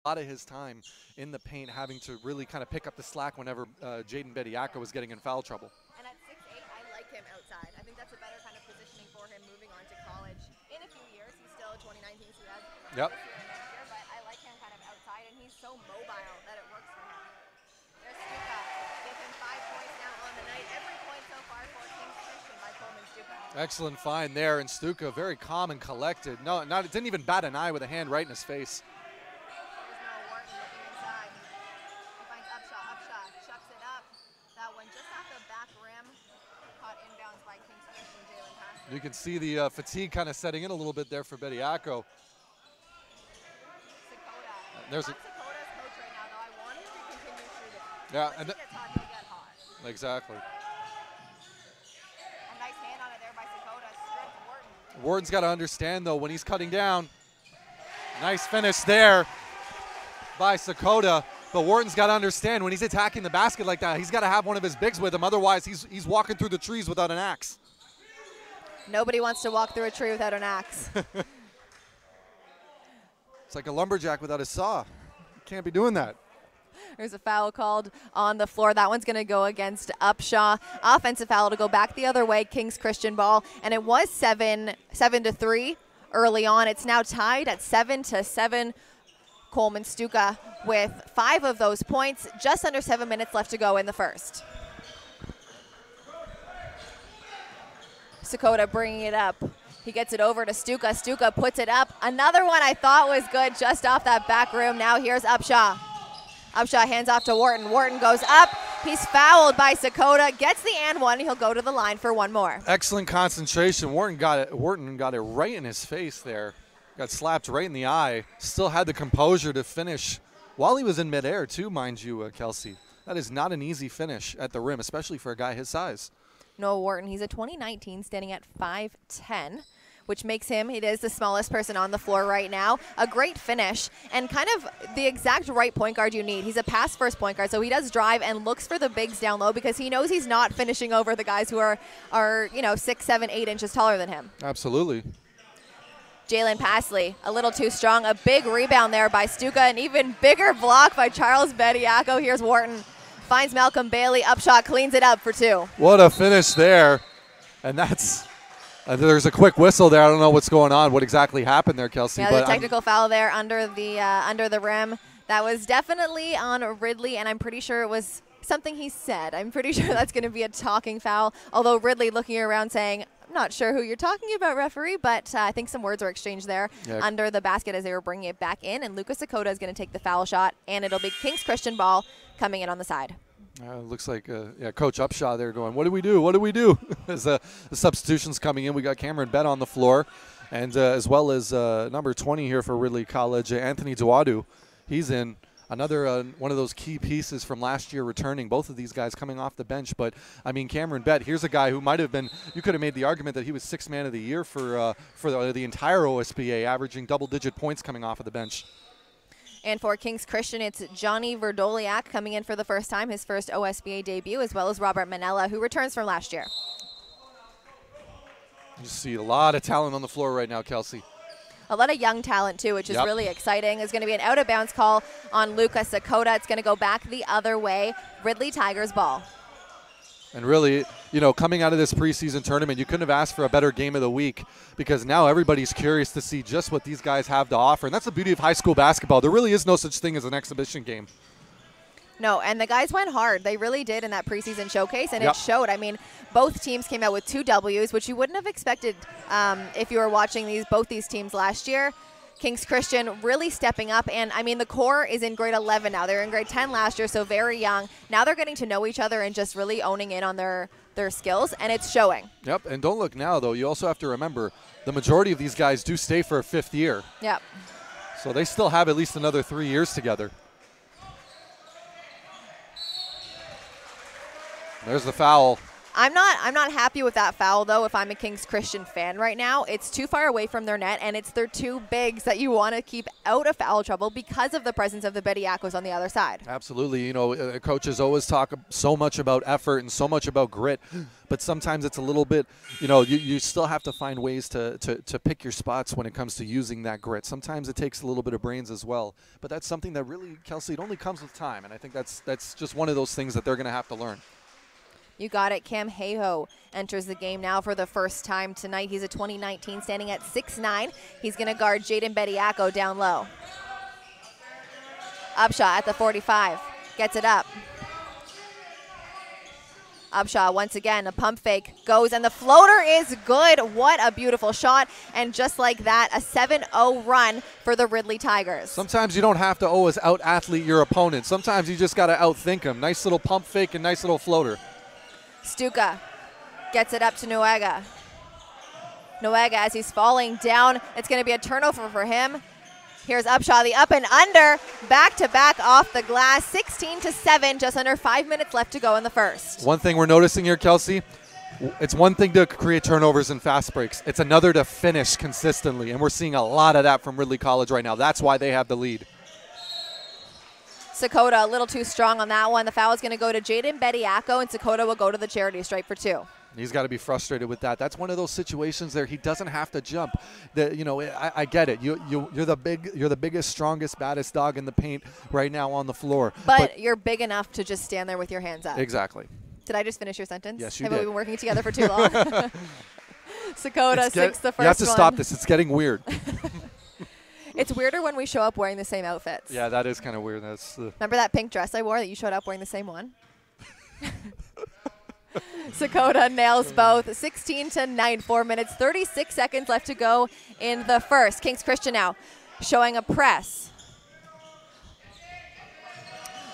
lot of his time in the paint, having to really kind of pick up the slack whenever Jaden Bediako was getting in foul trouble. And at 6'8", I like him outside. I think that's a better kind of positioning for him moving on to college. In a few years, he's still 2019, so he has Yep. next year, but I like him kind of outside, and he's so mobile that it works for him. There's Stuka. Give him 5 points now on the night. Every point so far for Kings Christian by Coleman Stuka. Excellent find there, and Stuka very calm and collected. No, it didn't even bat an eye with a hand right in his face. You can see the fatigue kind of setting in a little bit there for Bediako. There's a Dakota's coach right now, though. I want him to continue shooting. yeah, Once and he gets hot, he'll get hot. exactly. A nice hand on it there by Dakota. Stripped Wharton. Wharton's got to understand though when he's cutting down. Nice finish there by Sakota. But Wharton's got to understand when he's attacking the basket like that, he's got to have one of his bigs with him. Otherwise, he's walking through the trees without an axe. Nobody wants to walk through a tree without an axe. It's like a lumberjack without a saw. Can't be doing that. There's a foul called on the floor. That one's going to go against Upshaw. Offensive foul to go back the other way. Kings Christian ball. And it was 7-3 early on. It's now tied at 7-7. Coleman Stuka with 5 of those points. Just under 7 minutes left to go in the first. Sakota bringing it up. He gets it over to Stuka. Stuka puts it up. Another one I thought was good just off that back rim. Now here's Upshaw. Upshaw hands off to Wharton. Wharton goes up. He's fouled by Sakota. Gets the and one. He'll go to the line for one more. Excellent concentration. Wharton got it right in his face there. Got slapped right in the eye. Still had the composure to finish while he was in midair too, mind you, Kelsey. That is not an easy finish at the rim, especially for a guy his size. Noah Wharton, he's a 2019, standing at 5'10", which makes him, it is the smallest person on the floor right now. A great finish and kind of the exact right point guard you need. He's a pass-first point guard, so he does drive and looks for the bigs down low because he knows he's not finishing over the guys who are 6, 7, 8 inches taller than him. Absolutely. Jalen Pasley, a little too strong. A big rebound there by Stuka, an even bigger block by Charles Bediako. Here's Wharton. Finds Malcolm Bailey. Upshot cleans it up for 2. What a finish there. And that's, there's a quick whistle there. I don't know what's going on, what exactly happened there, Kelsey. Yeah, the technical foul there under the rim. That was definitely on Ridley, and I'm pretty sure it was something he said. I'm pretty sure that's going to be a talking foul, although Ridley looking around saying, I'm not sure who you're talking about, referee, but I think some words were exchanged there under the basket as they were bringing it back in, and Lucas Sakota is going to take the foul shot, and it'll be Kings Christian ball coming in on the side. Looks like Coach Upshaw there going, what do we do? What do we do? As the substitutions coming in, we got Cameron Bett on the floor, and as well as number 20 here for Ridley College, Anthony Duadu. He's in. Another one of those key pieces from last year returning, both of these guys coming off the bench. But, I mean, Cameron Bett, here's a guy who might have been, you could have made the argument that he was 6th man of the year for the entire OSBA, averaging double-digit points coming off of the bench. And for Kings Christian, it's Johnny Verdoliak coming in for the first time, his first OSBA debut, as well as Robert Manella, who returns from last year. You see a lot of talent on the floor right now, Kelsey. A lot of young talent, too, which is really exciting. There's going to be an out-of-bounds call on Lucas Sakota. It's going to go back the other way. Ridley Tigers ball. And really, coming out of this preseason tournament, you couldn't have asked for a better game of the week because now everybody's curious to see just what these guys have to offer. And that's the beauty of high school basketball. There really is no such thing as an exhibition game. No, and the guys went hard. They really did in that preseason showcase, and it showed. I mean, both teams came out with 2 Ws, which you wouldn't have expected if you were watching both these teams last year. Kings Christian really stepping up, and I mean, the core is in grade 11 now. They're in grade 10 last year, so very young. Now they're getting to know each other and just really owning in on their skills, and it's showing. Yep, and don't look now, though. You also have to remember the majority of these guys do stay for a 5th year. Yep. So they still have at least another 3 years together. There's the foul. I'm not happy with that foul, though, if I'm a Kings Christian fan right now. It's too far away from their net, and it's their two bigs that you want to keep out of foul trouble because of the presence of the Bediacos on the other side. Absolutely. You know, coaches always talk so much about effort and so much about grit, but sometimes it's a little bit, you know, you still have to find ways to pick your spots when it comes to using that grit. Sometimes it takes a little bit of brains as well, but that's something that really, Kelsey, it only comes with time, and I think that's just one of those things that they're going to have to learn. You got it. Cam Hayhoe enters the game now for the first time tonight. He's a 2019, standing at 6'9". He's going to guard Jaden Bediaco down low. Upshot at the 45. Gets it up. Upshot once again, a pump fake goes, and the floater is good. What a beautiful shot. And just like that, a 7-0 run for the Ridley Tigers. Sometimes you don't have to always out-athlete your opponent. Sometimes you just got to outthink them. Nice little pump fake and nice little floater. Stuka gets it up to Noega. Noega, as he's falling down, it's going to be a turnover for him. Here's Upshaw, the up and under, back-to-back off the glass, 16-7, just under 5 minutes left to go in the first. One thing we're noticing here, Kelsey, it's one thing to create turnovers and fast breaks. It's another to finish consistently, and we're seeing a lot of that from Ridley College right now. That's why they have the lead. Sakota a little too strong on that one. The foul is going to go to Jaden Bediaco, and Sakota will go to the charity stripe for 2. He's got to be frustrated with that. That's one of those situations there. He doesn't have to jump. You know, I get it. You're the biggest, strongest, baddest dog in the paint right now on the floor. But you're big enough to just stand there with your hands up. Exactly. Did I just finish your sentence? Yes, you did. Have we been working together for too long? Sakota six the first one. You have to stop this. It's getting weird. It's weirder when we show up wearing the same outfits. Yeah, that is kind of weird. Remember that pink dress I wore that you showed up wearing the same one? Sakota nails both. 16-9, 4 minutes, 36 seconds left to go in the first. Kings Christian now showing a press.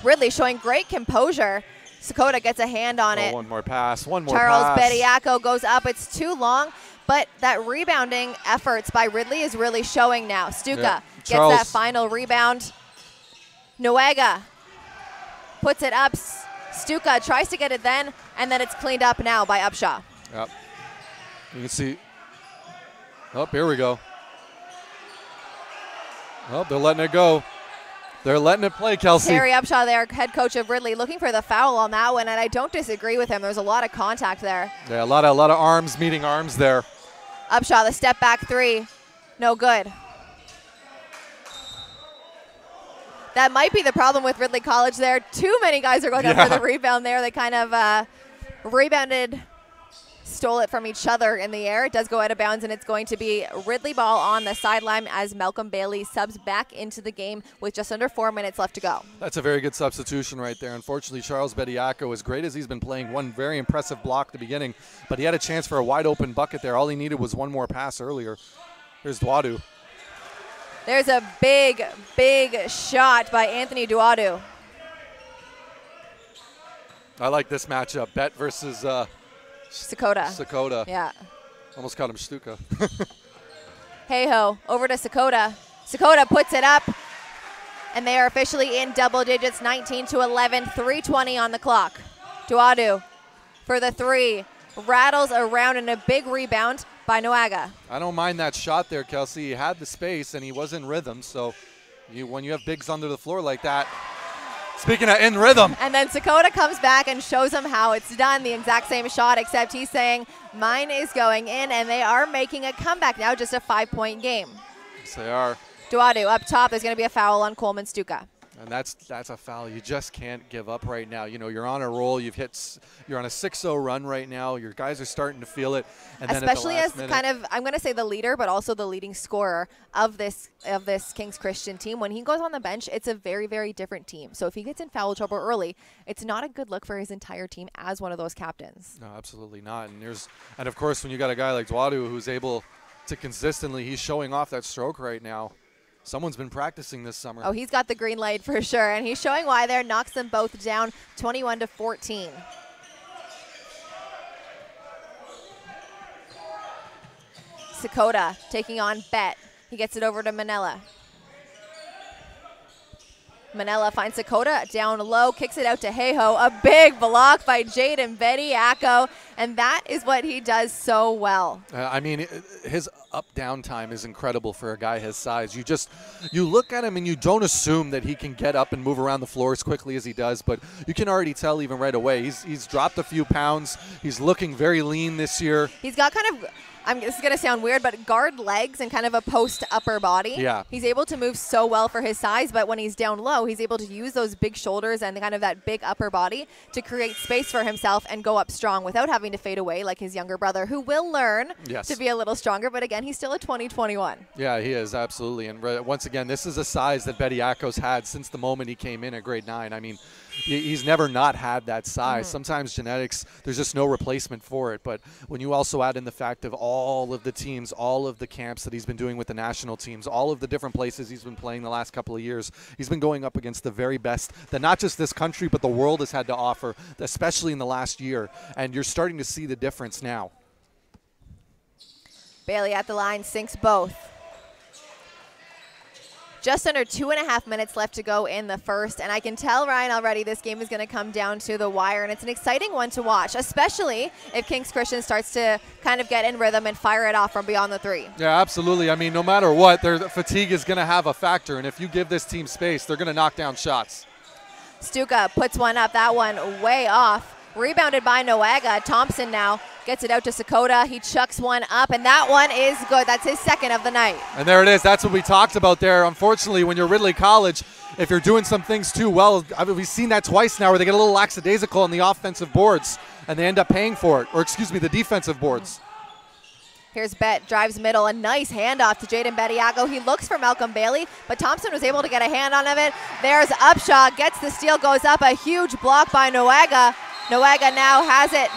Ridley showing great composure. Sakota gets a hand on it. One more pass. One more Charles pass. Bediaco goes up. It's too long. But that rebounding efforts by Ridley is really showing now. Stuka gets that final rebound. Noega puts it up. Stuka tries to get it then, and then it's cleaned up now by Upshaw. Yep. You can see. Oh, here we go. Oh, they're letting it go. They're letting it play, Kelsey. Terry Upshaw there, head coach of Ridley, looking for the foul on that one, and I don't disagree with him. There's a lot of contact there. Yeah, a lot of arms meeting arms there. Upshaw, the step back 3, no good. That might be the problem with Ridley College there. Too many guys are going up for the rebound there. They kind of rebounded, stole it from each other in the air. It does go out of bounds, and it's going to be Ridley ball on the sideline as Malcolm Bailey subs back into the game with just under 4 minutes left to go. That's a very good substitution right there. Unfortunately, Charles Bediaco, as great as he's been playing, one very impressive block at the beginning, but he had a chance for a wide open bucket there. All he needed was one more pass earlier. Here's Duadu. There's a big, big shot by Anthony Duadu. I like this matchup, Bet versus Sakota. Sakota. Yeah. Almost called him Stuka. Hey-ho, over to Sakota. Sakota puts it up, and they are officially in double digits, 19-11, 3:20 on the clock. Duadu for the 3. Rattles around in a big rebound by Noega. I don't mind that shot there, Kelsey. He had the space, and he was in rhythm. So when you have bigs under the floor like that, speaking of in rhythm. And then Sakota comes back and shows him how it's done. The exact same shot, except he's saying, mine is going in, and they are making a comeback now, just a 5-point game. Yes, they are. Duadu up top. There's going to be a foul on Coleman Stuka. And that's a foul you just can't give up right now. You know, you're on a roll. You're on a 6-0 run right now. Your guys are starting to feel it. And especially then as kind of, I'm going to say the leader, but also the leading scorer of this Kings Christian team. When he goes on the bench, it's a very, very different team. So if he gets in foul trouble early, it's not a good look for his entire team as one of those captains. No, absolutely not. And of course, when you got a guy like Duadu who's able to consistently, he's showing off that stroke right now. Someone's been practicing this summer. Oh, he's got the green light for sure, and he's showing why there. Knocks them both down, 21-14. Sakota taking on Bet. He gets it over to Manila. Manella finds Dakota down low, kicks it out to Heiho. A big block by Jaden Bediako, and that is what he does so well. I mean, his up-down time is incredible for a guy his size. You look at him and you don't assume that he can get up and move around the floor as quickly as he does, but you can already tell even right away. He's dropped a few pounds. He's looking very lean this year. He's got kind of, this is going to sound weird, but guard legs and kind of a post upper body. Yeah. He's able to move so well for his size, but when he's down low, he's able to use those big shoulders and kind of that big upper body to create space for himself and go up strong without having to fade away like his younger brother, who will learn to be a little stronger. But again, he's still a 20-21. Yeah, he is, absolutely. And once again, this is a size that Bediako's had since the moment he came in at grade 9. I mean, he's never not had that size. Sometimes genetics, there's just no replacement for it. But when you also add in the fact of all of the teams, all of the camps that he's been doing with the national teams, all of the different places he's been playing the last couple of years, he's been going up against the very best that not just this country but the world has had to offer, especially in the last year. And you're starting to see the difference now. Bailey at the line, sinks both. Just under 2.5 minutes left to go in the first, and I can tell, Ryan, already this game is going to come down to the wire, and it's an exciting one to watch, especially if Kings Christian starts to kind of get in rhythm and fire it off from beyond the 3. Yeah, absolutely. I mean, no matter what, their fatigue is going to have a factor, and if you give this team space, they're going to knock down shots. Stuka puts one up, that one way off. Rebounded by Noaga. Thompson now gets it out to Sakota. He chucks one up, and that one is good. That's his second of the night. And there it is. That's what we talked about there. Unfortunately, when you're Ridley College, if you're doing some things too well, we've seen that twice now where they get a little lackadaisical on the offensive boards, and they end up paying for it, or excuse me, the defensive boards. Here's Bet, drives middle, a nice handoff to Jaden Bediako. He looks for Malcolm Bailey, but Thompson was able to get a hand on it. There's Upshaw, gets the steal, goes up, a huge block by Noaga. Noaga now has it,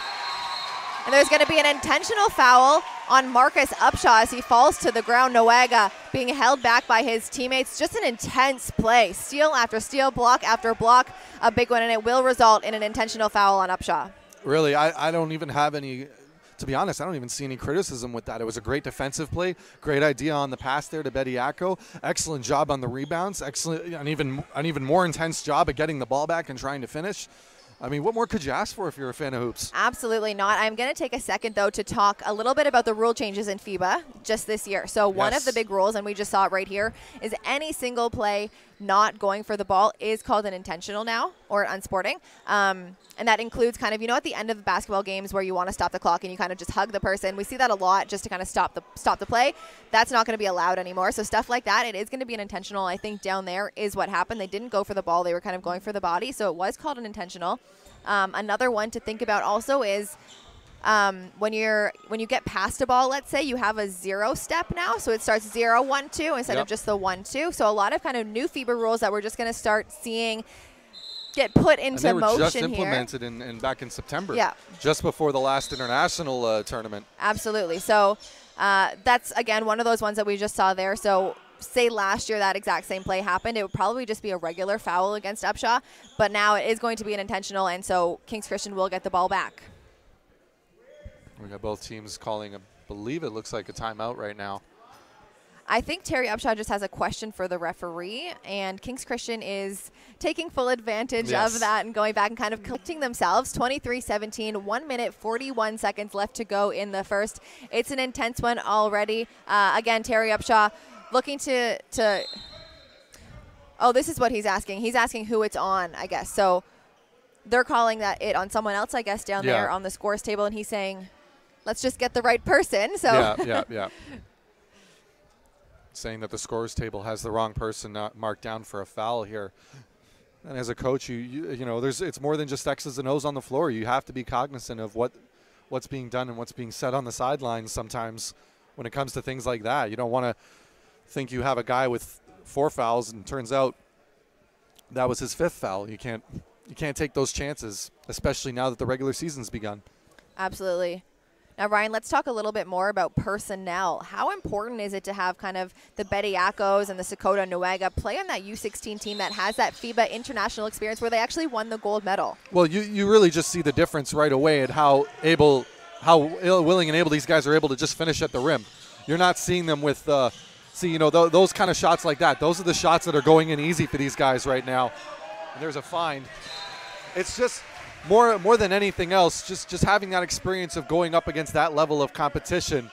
and there's going to be an intentional foul on Marcus Upshaw as he falls to the ground. Noaga being held back by his teammates. Just an intense play. Steal after steal, block after block, a big one, and it will result in an intentional foul on Upshaw. Really, I don't even have any, to be honest, I don't even see any criticism with that. It was a great defensive play, great idea on the pass there to Bediako. Excellent job on the rebounds, excellent, an even more intense job at getting the ball back and trying to finish. I mean, what more could you ask for if you're a fan of hoops? Absolutely not. I'm going to take a second, though, to talk a little bit about the rule changes in FIBA just this year. So one of the big rules, and we just saw it right here, is any single play not going for the ball is called an intentional now, or unsporting. And that includes kind of, at the end of basketball games where you want to stop the clock and you kind of just hug the person. We see that a lot just to kind of stop the play. That's not going to be allowed anymore. So stuff like that, it is going to be an intentional. I think down there is what happened. They didn't go for the ball. They were kind of going for the body. So it was called an intentional. Another one to think about also is when you get past a ball, let's say you have a 0 step now. So it starts 0, 1, 2 instead of just the 1, 2. So a lot of kind of new FIBA rules that we're just going to start seeing get put into motion here. And they were just implemented in back in September. Yeah. Just before the last international tournament. Absolutely. So that's, again, one of those ones that we just saw there. So say last year that exact same play happened, it would probably just be a regular foul against Upshaw. But now it is going to be an intentional, and so Kings Christian will get the ball back. We got both teams calling, I believe it looks like a timeout right now. I think Terry Upshaw just has a question for the referee, and Kings Christian is taking full advantage of that and going back and kind of collecting themselves. 23-17, 1 minute, 41 seconds left to go in the first. It's an intense one already. Again, Terry Upshaw looking to oh, this is what he's asking. He's asking who it's on, I guess. So they're calling that it on someone else, I guess, down there on the scores table, and he's saying, let's just get the right person. So yeah. Saying that the scores table has the wrong person marked down for a foul here. And as a coach, you know, it's more than just X's and O's on the floor. You have to be cognizant of what's being done and what's being said on the sidelines sometimes when it comes to things like that. You don't want to think you have a guy with 4 fouls and turns out that was his 5th foul. You can't take those chances, especially now that the regular season's begun. Absolutely. Now, Ryan, let's talk a little bit more about personnel. How important is it to have kind of the Bediakos and the Sakota Noaga play on that U16 team that has that FIBA international experience where they actually won the gold medal? Well, you really just see the difference right away at how willing and able these guys are able to just finish at the rim. You're not seeing them with see, you know, those kind of shots like that. Those are the shots that are going in easy for these guys right now. And there's a find. It's just more than anything else, just having that experience of going up against that level of competition.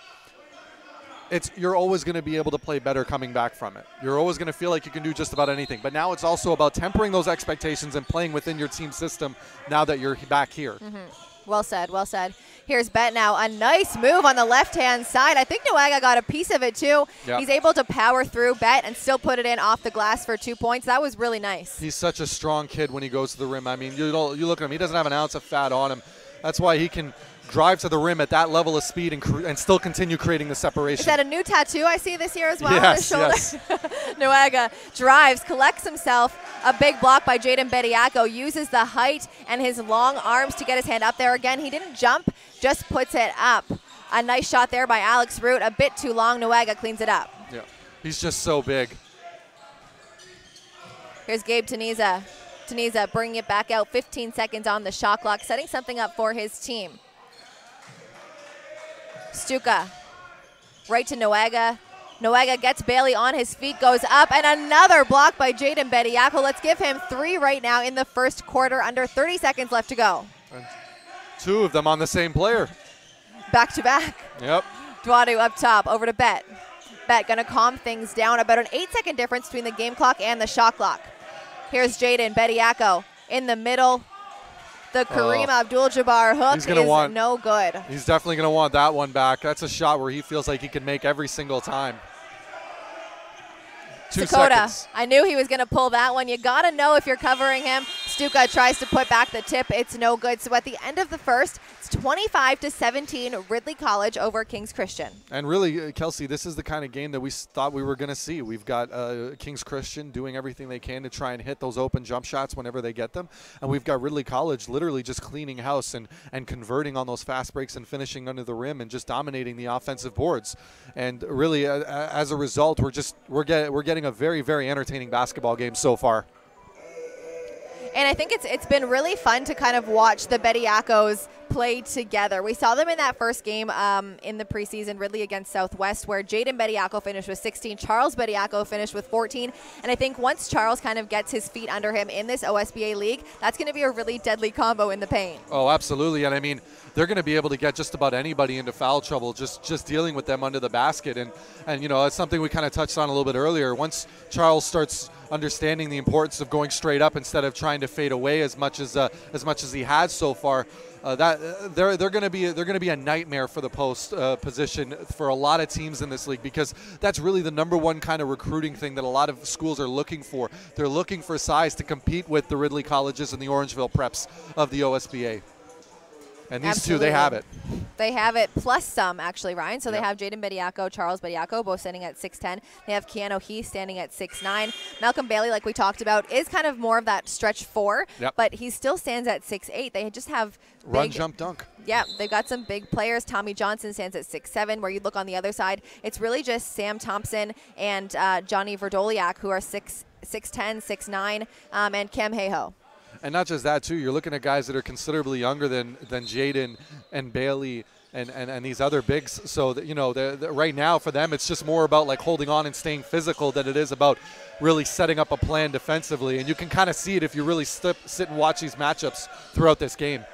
You're always going to be able to play better coming back from it. You're always going to feel like you can do just about anything. But now it's also about tempering those expectations and playing within your team system now that you're back here. Mm-hmm. Well said, well said. Here's Bet now. A nice move on the left-hand side. I think Noaga got a piece of it too. Yep. He's able to power through Bet and still put it in off the glass for 2 points. That was really nice. He's such a strong kid when he goes to the rim. I mean, you look at him. He doesn't have an ounce of fat on him. That's why he can drive to the rim at that level of speed and still continue creating the separation. Is that a new tattoo I see this year as well? Yes, on his shoulder? Yes. Noaga drives, collects himself a big block by Jaden Bediako, uses the height and his long arms to get his hand up there again. He didn't jump, just puts it up. A nice shot there by Alex Root, a bit too long. Noaga cleans it up. Yeah, he's just so big. Here's Gabe Taniza. Taniza bringing it back out, 15 seconds on the shot clock, setting something up for his team. Stuka, right to Noaga. Noaga gets Bailey on his feet, goes up, and another block by Jaden Bediako. Let's give him 3 right now in the first quarter, under 30 seconds left to go. And 2 of them on the same player. Back to back. Yep. Duadu up top, over to Bet. Bet gonna calm things down, about an 8-second difference between the game clock and the shot clock. Here's Jaden Bediako in the middle. The Kareem Abdul-Jabbar hook is no good. He's definitely going to want that one back. That's a shot where he feels like he can make every single time. 2 seconds. I knew he was going to pull that one. You got to know if you're covering him. Stuka tries to put back the tip. It's no good. So at the end of the first, it's 25-17, Ridley College over Kings Christian. And really, Kelsey, this is the kind of game that we thought we were going to see. We've got Kings Christian doing everything they can to try and hit those open jump shots whenever they get them. And we've got Ridley College literally just cleaning house and converting on those fast breaks and finishing under the rim and just dominating the offensive boards. And really, as a result, we're getting a very, very entertaining basketball game so far. And I think it's been really fun to kind of watch the Bediakos play together. We saw them in that first game in the preseason, Ridley against Southwest, where Jaden Bediako finished with 16, Charles Bediako finished with 14. And I think once Charles kind of gets his feet under him in this OSBA league, that's going to be a really deadly combo in the paint. Oh, absolutely. And I mean, they're going to be able to get just about anybody into foul trouble, just dealing with them under the basket. And you know, it's something we kind of touched on a little bit earlier. Once Charles starts understanding the importance of going straight up instead of trying to fade away as much as he has so far, that they're going to be a nightmare for the post position for a lot of teams in this league, because that's really the #1 kind of recruiting thing that a lot of schools are looking for. They're looking for size to compete with the Ridley Colleges and the Orangeville Preps of the OSBA. And these Absolutely. two, they have it. They have it, plus some, actually, Ryan. So they have Jaden Bediako, Charles Bediako, both standing at 6'10". They have Keanu Heath standing at 6'9". Malcolm Bailey, like we talked about, is kind of more of that stretch 4, but he still stands at 6'8". They just have run, jump, dunk. Yeah, they've got some big players. Tommy Johnson stands at 6'7", where you look on the other side, it's really just Sam Thompson and Johnny Verdoliak, who are 6'10", 6'9", and Cam Hayho. And not just that, too. You're looking at guys that are considerably younger than Jaden and Bailey and these other bigs. So, that, you know, right now for them, it's just more about like holding on and staying physical than it is about really setting up a plan defensively. And you can kind of see it if you really sit and watch these matchups throughout this game.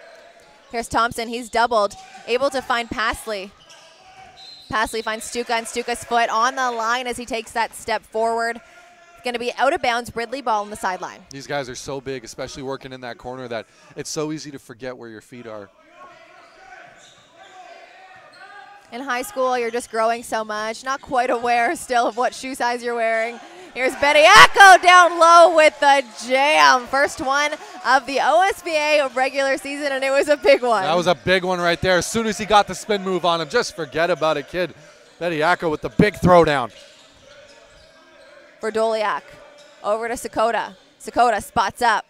Here's Thompson. He's doubled, able to find Pasley. Pasley finds Stuka, and Stuka's foot on the line as he takes that step forward. Going to be out of bounds. Ridley ball on the sideline. These guys are so big, especially working in that corner, that it's so easy to forget where your feet are. In high school, you're just growing so much, not quite aware still of what shoe size you're wearing. Here's Bediako down low with the jam. First one of the OSBA regular season, and it was a big one. That was a big one right there. As soon as he got the spin move on him, just forget about it, kid. Bediako with the big throwdown. Verdoliak over to Sakota. Sakota spots up.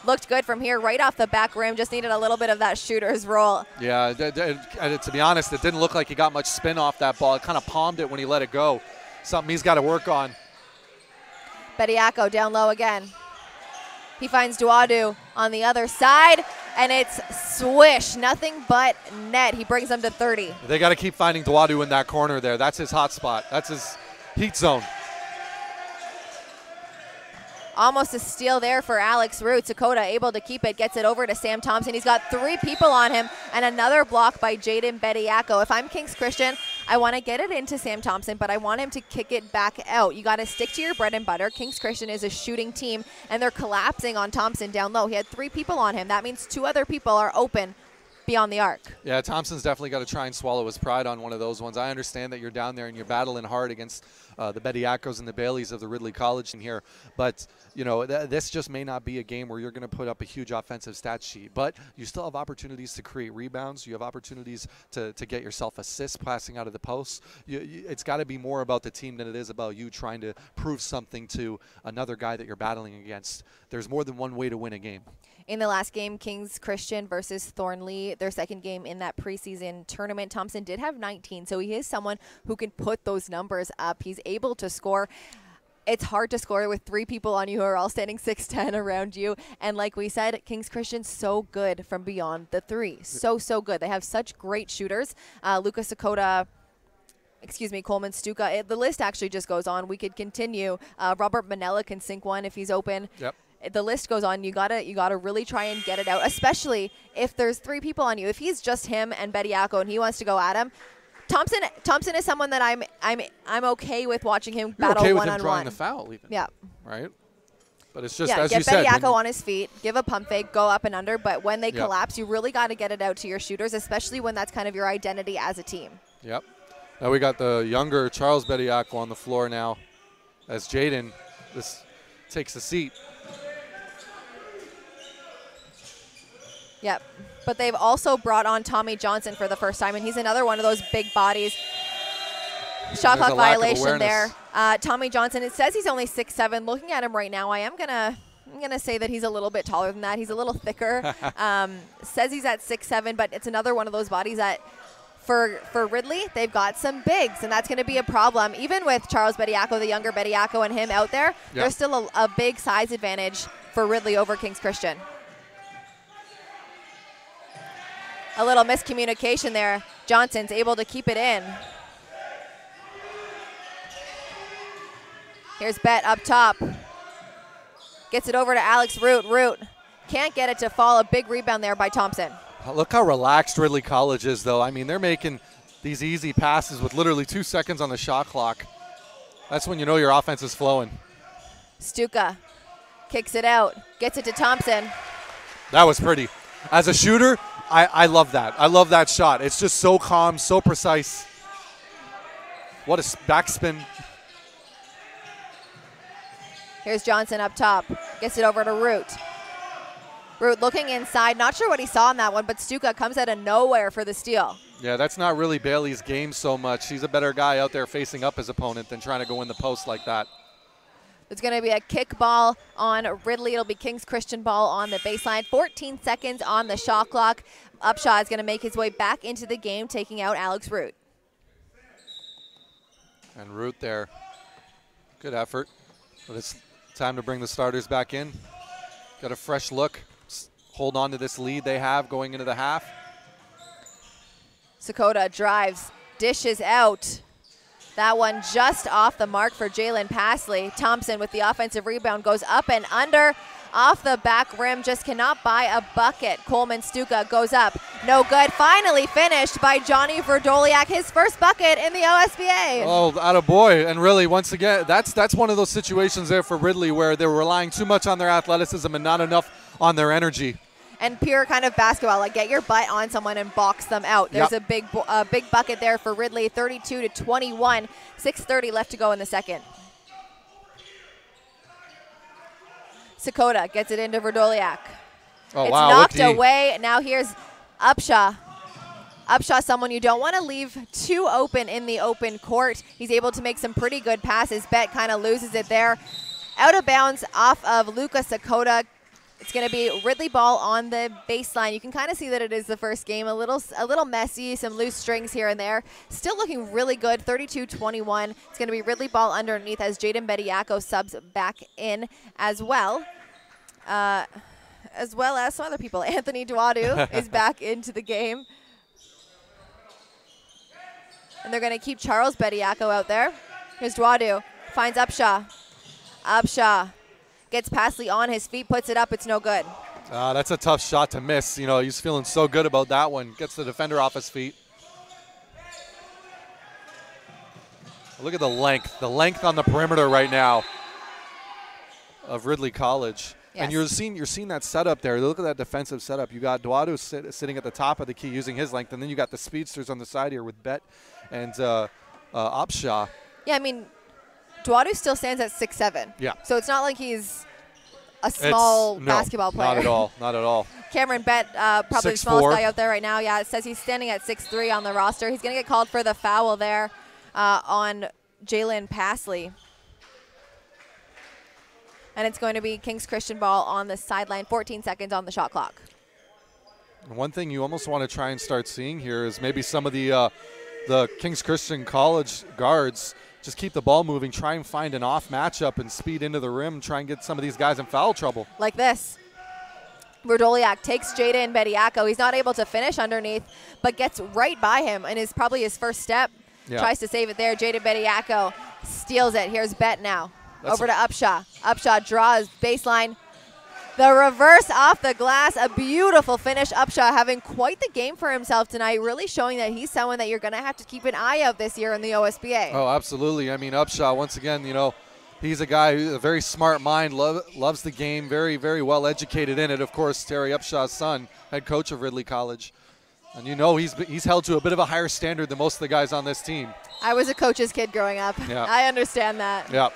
Looked good from here, right off the back rim. Just needed a little bit of that shooter's roll. Yeah, and to be honest, it didn't look like he got much spin off that ball. It kind of palmed it when he let it go. Something he's got to work on. Bediako down low again. He finds Duadu on the other side, and it's swish. Nothing but net. He brings them to 30. They got to keep finding Duadu in that corner there. That's his hot spot. That's Heat zone. Almost a steal there for Alex Root. Sakota able to keep it, gets it over to Sam Thompson. He's got 3 people on him, and another block by Jaden Bediako. If I'm Kings Christian, I want to get it into Sam Thompson, but I want him to kick it back out. You got to stick to your bread and butter. Kings Christian is a shooting team, and they're collapsing on Thompson down low. He had 3 people on him. That means 2 other people are open beyond the arc. Yeah, Thompson's definitely got to try and swallow his pride on one of those ones. I understand that you're down there and you're battling hard against the Bediakos and the Baileys of the Ridley College team here, but you know this just may not be a game where you're going to put up a huge offensive stat sheet, but you still have opportunities to create rebounds. You have opportunities to get yourself assists passing out of the post. It's got to be more about the team than it is about you trying to prove something to another guy that you're battling against. There's more than one way to win a game. In the last game, Kings Christian versus Thornley, their second game in that preseason tournament, Thompson did have 19, so he is someone who can put those numbers up. He's able to score. It's hard to score with 3 people on you who are all standing 6'10" around you. And like we said, Kings Christian's so good from beyond the 3. So good. They have such great shooters. Luka Sakota, Coleman Stuka. The list actually just goes on. We could continue. Robert Manella can sink one if he's open. Yep. The list goes on. You gotta really try and get it out, especially if there's 3 people on you. If he's just him and Bediako and he wants to go at him, Thompson is someone that I'm okay with watching him battle okay one-on-one. with him drawing the foul even. Yeah. Right? But it's just, as you said. Get said. Bediako on his feet, give a pump fake, go up and under, but when they collapse, you really got to get it out to your shooters, especially when that's kind of your identity as a team. Yep. Now we got the younger Charles Bediako on the floor now as Jaden takes a seat. Yep. But they've also brought on Tommy Johnson for the first time, and he's another one of those big bodies. Shot clock violation there. Tommy Johnson, it says he's only 6'7". Looking at him right now, I'm gonna say that he's a little bit taller than that. He's a little thicker. Says he's at 6'7", but it's another one of those bodies that for Ridley, they've got some bigs, and that's going to be a problem. Even with Charles Bediako, the younger Bediako, and him out there, there's still a big size advantage for Ridley over Kings Christian. A little miscommunication there. Johnson's able to keep it in. Here's Bet up top. Gets it over to Alex Root. Root can't get it to fall. A big rebound there by Thompson. Look how relaxed Ridley College is, though. I mean, they're making these easy passes with literally 2 seconds on the shot clock. That's when you know your offense is flowing. Stuka kicks it out. Gets it to Thompson. That was pretty. As a shooter, I love that. I love that shot. It's just so calm, so precise. What a backspin. Here's Johnson up top. Gets it over to Root. Root looking inside. Not sure what he saw on that one, but Stuka comes out of nowhere for the steal. Yeah, that's not really Bailey's game so much. He's a better guy out there facing up his opponent than trying to go in the post like that. It's going to be a kick ball on Ridley. It'll be Kings Christian ball on the baseline. 14 seconds on the shot clock. Upshaw is going to make his way back into the game, taking out Alex Root. And Root there. Good effort. But it's time to bring the starters back in. Got a fresh look. Hold on to this lead they have going into the half. Sakota drives, dishes out. That one just off the mark for Jalen Pasley. Thompson with the offensive rebound goes up and under. Off the back rim, just cannot buy a bucket. Coleman Stuka goes up. No good. Finally finished by Johnny Verdoliak. His first bucket in the OSBA. Oh, attaboy. And really, once again, that's one of those situations there for Ridley where they're relying too much on their athleticism and not enough on their energy. And pure kind of basketball, like get your butt on someone and box them out. There's a big bucket there for Ridley, 32-21. 6:30 left to go in the second. Sakota gets it into Verdoliak. Oh, it's wow, knocked away. Now here's Upshaw. Upshaw, someone you don't want to leave too open in the open court. He's able to make some pretty good passes. Bet kind of loses it there. Out of bounds off of Luka Sakota. It's going to be Ridley ball on the baseline. You can kind of see that it is the first game. A little messy, some loose strings here and there. Still looking really good, 32-21. It's going to be Ridley ball underneath as Jaden Bediako subs back in as well as some other people. Anthony GOTW is back into the game. And they're going to keep Charles Bediako out there. Here's Dwadu, finds Upshaw. Upshaw gets Pasley on his feet, puts it up, it's no good. That's a tough shot to miss. You know, he's feeling so good about that one. Gets the defender off his feet. Look at the length on the perimeter right now of Ridley College. Yes. And you're seeing that setup there. Look at that defensive setup. You got Dwadu sitting at the top of the key using his length, and then you got the speedsters on the side here with Bet and Upshaw. Yeah, I mean, Dwadu still stands at 6'7". Yeah. So it's not like he's a small basketball player. Not at all. Not at all. Cameron Bet, probably the smallest guy out there right now. Yeah, it says he's standing at 6'3" on the roster. He's going to get called for the foul there on Jalen Pasley. And it's going to be Kings Christian ball on the sideline, 14 seconds on the shot clock. One thing you almost want to try and start seeing here is maybe some of the Kings Christian College guards just keep the ball moving, try and find an off matchup and speed into the rim, try and get some of these guys in foul trouble. Like this. Rodoliak takes Jaden Bediako. He's not able to finish underneath, but gets right by him and is probably his first step. Yeah. Tries to save it there. Jaden Bediako steals it. Here's Bet now. Over to Upshaw. Upshaw draws baseline. The reverse off the glass. A beautiful finish. Upshaw having quite the game for himself tonight, really showing that he's someone that you're going to have to keep an eye out this year in the OSBA. Oh, absolutely. I mean, Upshaw, once again, you know, he's a guy who's a very smart mind, loves the game, very, very well educated in it. Of course, Terry Upshaw's son, head coach of Ridley College. And you know he's held to a bit of a higher standard than most of the guys on this team. I was a coach's kid growing up. Yeah. I understand that. Yeah.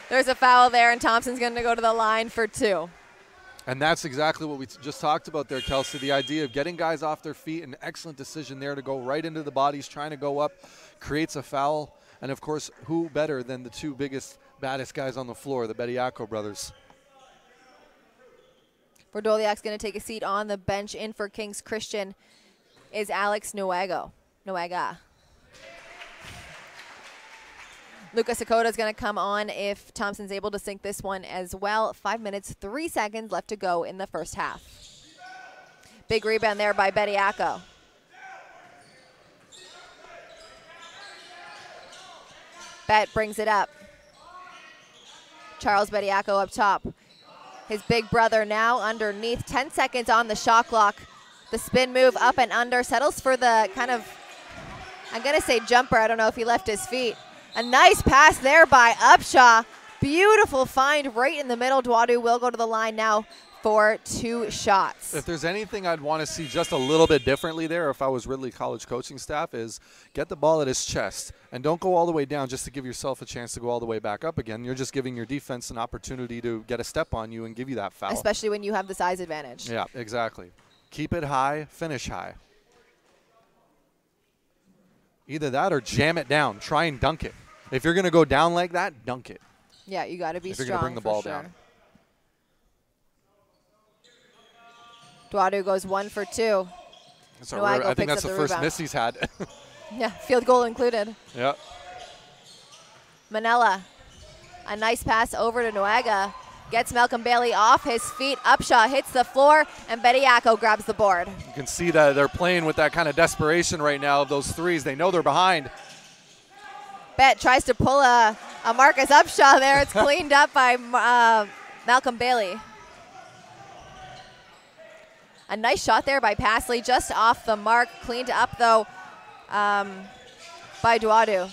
There's a foul there, and Thompson's going to go to the line for 2. And that's exactly what we just talked about there, Kelsey, the idea of getting guys off their feet. An excellent decision there to go right into the bodies, trying to go up, creates a foul. And, of course, who better than the two biggest, baddest guys on the floor, the Bediako brothers. Rodoliak's going to take a seat on the bench. In for Kings Christian is Alex Nuega. Lucas Sakota is going to come on if Thompson's able to sink this one as well. 5 minutes, 3 seconds left to go in the first half. Big rebound there by Bediako. Bet brings it up. Charles Bediako up top. His big brother now underneath. 10 seconds on the shot clock. The spin move up and under. Settles for the kind of, I'm going to say jumper. I don't know if he left his feet. A nice pass there by Upshaw. Beautiful find right in the middle. Dwadu will go to the line now for 2 shots. If there's anything I'd want to see just a little bit differently there if I was Ridley College coaching staff is get the ball at his chest and don't go all the way down just to give yourself a chance to go all the way back up again. You're just giving your defense an opportunity to get a step on you and give you that foul. Especially when you have the size advantage. Yeah, exactly. Keep it high, finish high. Either that or jam it down. Try and dunk it. If you're going to go down like that, dunk it. Yeah, you got to be strong. If you're going to bring the ball down. Dwadu goes 1 for 2. I think that's the first miss he's had. Yeah, field goal included. Yeah. Manella, a nice pass over to Nuega. Gets Malcolm Bailey off his feet. Upshaw hits the floor, and Bediako grabs the board. You can see that they're playing with that kind of desperation right now of those threes. They know they're behind. Bet tries to pull a Marcus Upshaw there. It's cleaned up by Malcolm Bailey. A nice shot there by Pasley, just off the mark. Cleaned up, though, by Dwadu.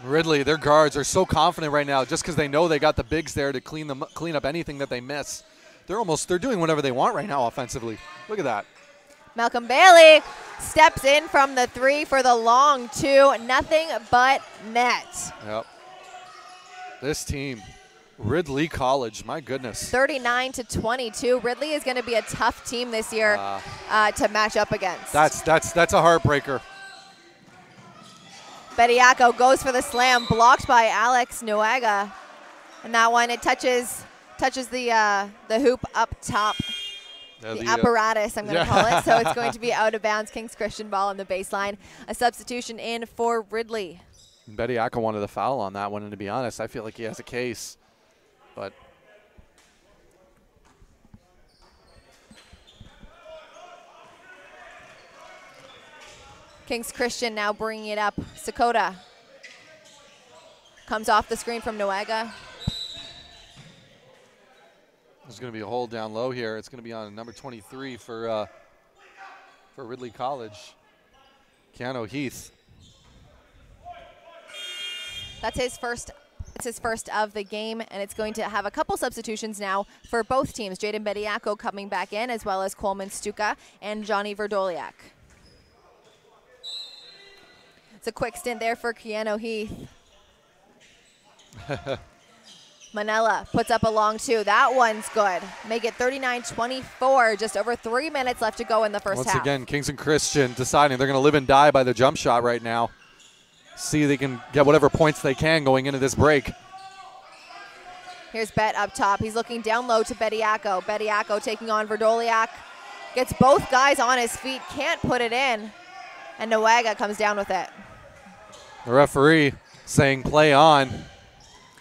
Ridley, their guards are so confident right now just because they know they got the bigs there to clean up anything that they miss. They're doing whatever they want right now offensively. Look at that. Malcolm Bailey steps in from the 3 for the long 2. Nothing but net. Yep. This team, Ridley College, my goodness. 39-22. Ridley is going to be a tough team this year to match up against. That's a heartbreaker. Bediako goes for the slam, blocked by Alex Nuega. And that one, it touches the hoop up top. The apparatus, I'm going to call it. So it's going to be out of bounds. Kings Christian ball on the baseline. A substitution in for Ridley. Bediako wanted the foul on that one, and to be honest, I feel like he has a case. But Kings Christian now bringing it up. Sakota Comes off the screen from Noaga. There's going to be a hold down low here. It's going to be on number 23 for Ridley College, Keanu Heath. That's his first. It's his first of the game, and it's going to have a couple substitutions now for both teams. Jaden Bediako coming back in, as well as Coleman Stuka and Johnny Verdoliak. It's a quick stint there for Keanu Heath. Manella puts up a long two. That one's good. Make it 39-24. Just over 3 minutes left to go in the first half. Once again, Kingston Christian deciding they're going to live and die by the jump shot right now. See if they can get whatever points they can going into this break. Here's Bet up top. He's looking down low to Bediako. Bediako taking on Verdoliak. Gets both guys on his feet. Can't put it in. And Noaga comes down with it. The referee saying play on.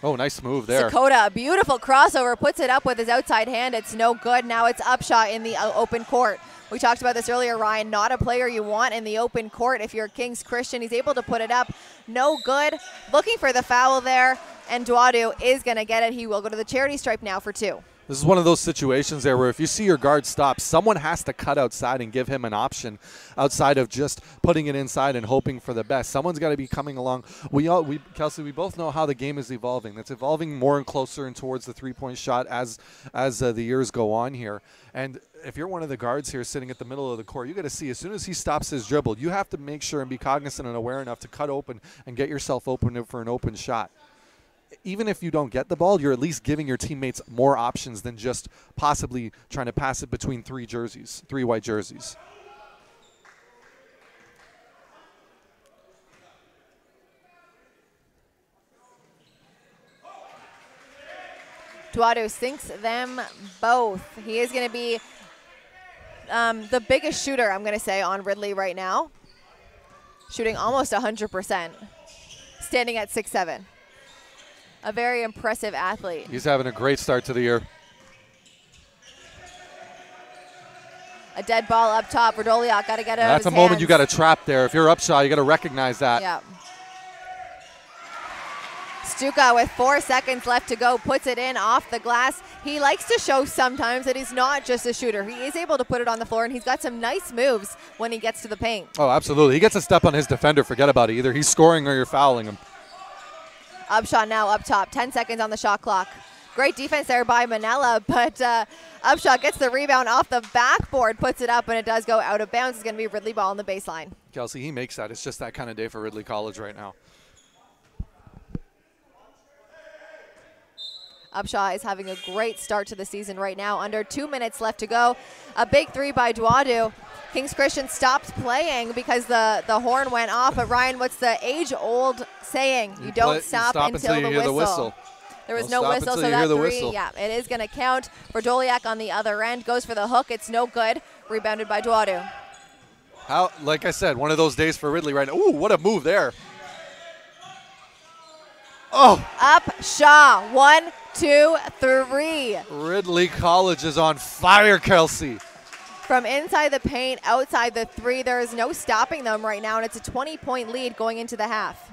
Oh, nice move there. Sakota, a beautiful crossover, puts it up with his outside hand. It's no good. Now it's Upshot in the open court. We talked about this earlier, Ryan. Not a player you want in the open court if you're Kings Christian. He's able to put it up. No good. Looking for the foul there, and Duadu is going to get it. He will go to the charity stripe now for 2. This is one of those situations there where if you see your guard stop, someone has to cut outside and give him an option outside of just putting it inside and hoping for the best. Someone's got to be coming along. Kelsey, we both know how the game is evolving. It's evolving more and closer and towards the three-point shot as the years go on here. And if you're one of the guards here sitting at the middle of the court, you got to see as soon as he stops his dribble, you have to make sure and be cognizant and aware enough to cut open and get yourself open for an open shot. Even if you don't get the ball, you're at least giving your teammates more options than just possibly trying to pass it between three white jerseys. Duadu sinks them both. He is going to be the biggest shooter, I'm going to say, on Ridley right now. Shooting almost 100%. Standing at 6'7". A very impressive athlete. He's having a great start to the year. A dead ball up top. Verdoliak got to get it out of his hands. That's a moment you got to trap there. If you're Upshot, you got to recognize that. Yeah. Stuka with 4 seconds left to go puts it in off the glass. He likes to show sometimes that he's not just a shooter. He is able to put it on the floor, and he's got some nice moves when he gets to the paint. Oh, absolutely. He gets a step on his defender. Forget about it. Either he's scoring or you're fouling him. Upshot now up top. 10 seconds on the shot clock. Great defense there by Manella, but Upshot gets the rebound off the backboard, puts it up, and it does go out of bounds. It's going to be Ridley ball on the baseline. Kelsey, he makes that. It's just that kind of day for Ridley College right now. Upshot is having a great start to the season right now. Under 2 minutes left to go. A big three by Duadu. Kings Christian stopped playing because the horn went off. But Ryan, what's the age-old saying? You don't stop until you hear the whistle. There was no whistle, so that three, yeah, it is going to count. Verdoliak on the other end goes for the hook. It's no good. Rebounded by Duadu. Like I said, one of those days for Ridley right now. Ooh, what a move there. Oh. Upshot. 1, 2, 3. Ridley College is on fire, Kelsey. From inside the paint, outside the three, there is no stopping them right now, and it's a 20-point lead going into the half.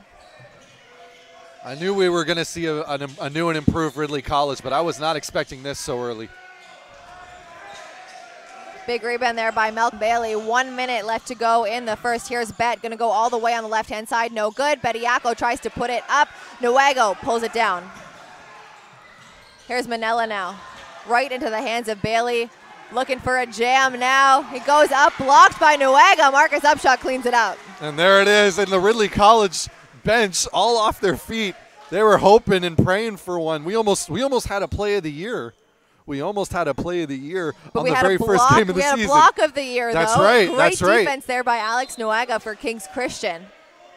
I knew we were going to see a new and improved Ridley College, but I was not expecting this so early. Big rebound there by Malcolm Bailey. 1 minute left to go in the first. Here's Bet, going to go all the way on the left-hand side. No good. Bediako tries to put it up. Noago pulls it down. Here's Manella now. Right into the hands of Bailey. Looking for a jam now. He goes up, blocked by Noaga. Marcus Upshot cleans it up. And there it is. And the Ridley College bench all off their feet. They were hoping and praying for one. We almost had a play of the year. We almost had a play of the year on the very first game of the season. We had a block of the year, though. That's right. That's right. Great defense there by Alex Noaga for Kings Christian.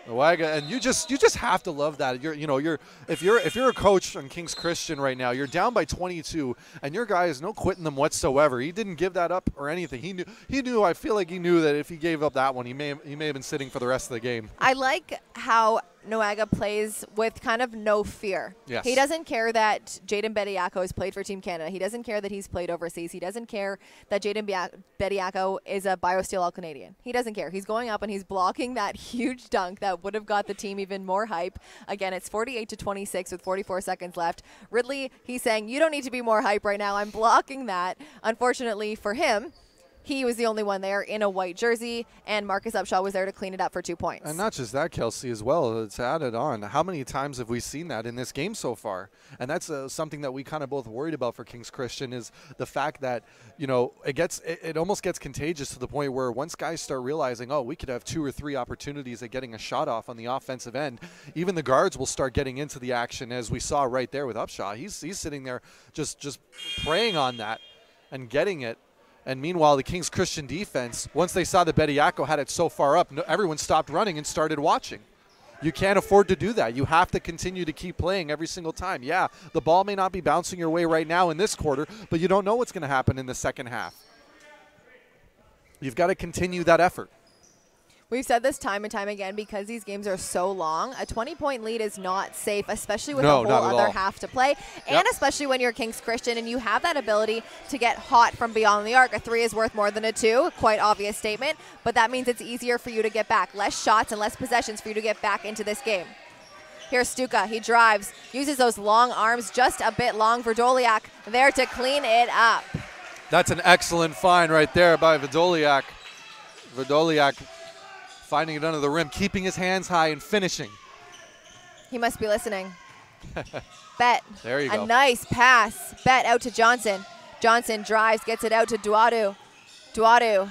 Noaga, and you just have to love that. If you're a coach on Kings Christian right now, you're down by 22, and your guy is no quitting them whatsoever. He didn't give that up or anything. He knew. I feel like he knew that if he gave up that one, he may have been sitting for the rest of the game. I like how Noaga plays with kind of no fear. Yes. He doesn't care that Jaden Bediako has played for Team Canada. He doesn't care that he's played overseas. He doesn't care that Jaden Bediako is a BioSteel All-Canadian. He doesn't care. He's going up and he's blocking that huge dunk that would have got the team even more hype. Again, it's 48-26 with 44 seconds left. Ridley, he's saying, you don't need to be more hype right now. I'm blocking that. Unfortunately for him, he was the only one there in a white jersey, and Marcus Upshaw was there to clean it up for 2 points. And not just that, Kelsey, as well. It's added on. How many times have we seen that in this game so far? And that's something that we kind of both worried about for Kings Christian, is the fact that, you know, it almost gets contagious to the point where once guys start realizing, oh, we could have 2 or 3 opportunities at getting a shot off on the offensive end, even the guards will start getting into the action, as we saw right there with Upshaw. He's sitting there just preying on that and getting it. And meanwhile, the Kings Christian defense, once they saw that Bediako had it so far up, everyone stopped running and started watching. You can't afford to do that. You have to continue to keep playing every single time. Yeah, the ball may not be bouncing your way right now in this quarter, but you don't know what's going to happen in the second half. You've got to continue that effort. We've said this time and time again, because these games are so long, a 20-point lead is not safe, especially with a whole other half to play, and especially when you're Kings Christian and you have that ability to get hot from beyond the arc. A 3 is worth more than a 2, quite obvious statement, but that means it's easier for you to get back. Less shots and less possessions for you to get back into this game. Here's Stuka. He drives, uses those long arms, just a bit long. Verdoliak there to clean it up. That's an excellent find right there by Verdoliak. Verdoliak finding it under the rim, keeping his hands high and finishing. He must be listening. Bet. There you go. A nice pass. Bet out to Johnson. Johnson drives, gets it out to Duadu. Duadu,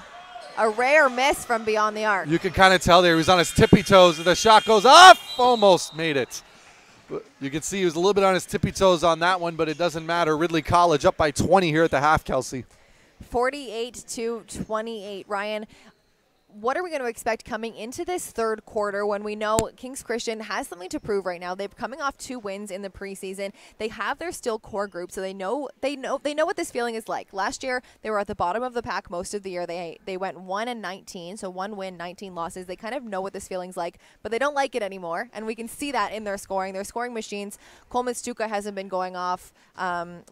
a rare miss from beyond the arc. You can kind of tell there he was on his tippy toes. The shot goes off, almost made it. You can see he was a little bit on his tippy toes on that one, but it doesn't matter. Ridley College up by 20 here at the half, Kelsey. 48-28. Ryan, what are we going to expect coming into this third quarter when we know Kings Christian has something to prove right now? They're coming off 2 wins in the preseason. They have their still core group, so they know what this feeling is like. Last year, they were at the bottom of the pack most of the year. They went 1-19, so 1 win, 19 losses. They kind of know what this feeling's like, but they don't like it anymore, and we can see that in their scoring. Their scoring machines, Coleman Stuka hasn't been going off.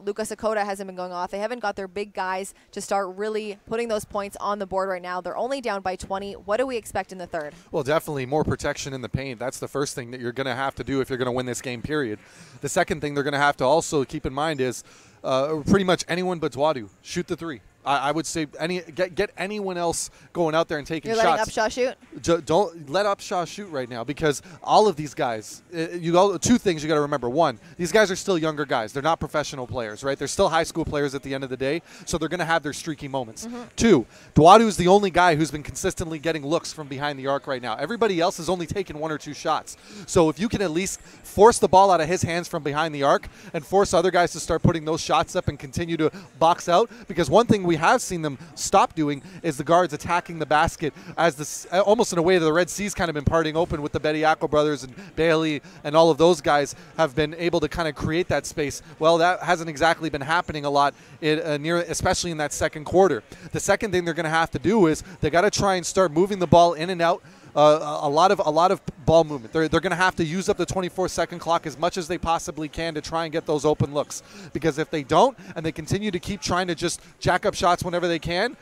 Lucas Akota hasn't been going off. They haven't got their big guys to start really putting those points on the board right now. They're only down by 20. What do we expect in the third? Well, definitely more protection in the paint. That's the first thing that you're going to have to do if you're going to win this game, period. The second thing they're going to have to also keep in mind is pretty much anyone but Duadu. Shoot the 3. I would say get anyone else going out there and taking shots. You're letting Upshaw shoot? Don't let Upshaw shoot right now, because all of these guys, 2 things you got to remember. One, these guys are still younger guys. They're not professional players, right? They're still high school players at the end of the day, so they're going to have their streaky moments. 2, Duadu is the only guy who's been consistently getting looks from behind the arc right now. Everybody else has only taken 1 or 2 shots. So if you can at least force the ball out of his hands from behind the arc and force other guys to start putting those shots up and continue to box out, because one thing we have seen them stop doing is the guards attacking the basket, as this almost in a way the Red Sea's kind of been parting open with the Bediako brothers and Bailey and all of those guys have been able to kind of create that space. Well, that hasn't exactly been happening a lot, especially in that second quarter. The second thing they're going to have to do is they got to try and start moving the ball in and out. A lot of ball movement. They're going to have to use up the 24-second clock as much as they possibly can to try and get those open looks. Because if they don't, and they continue to keep trying to just jack up shots whenever they can,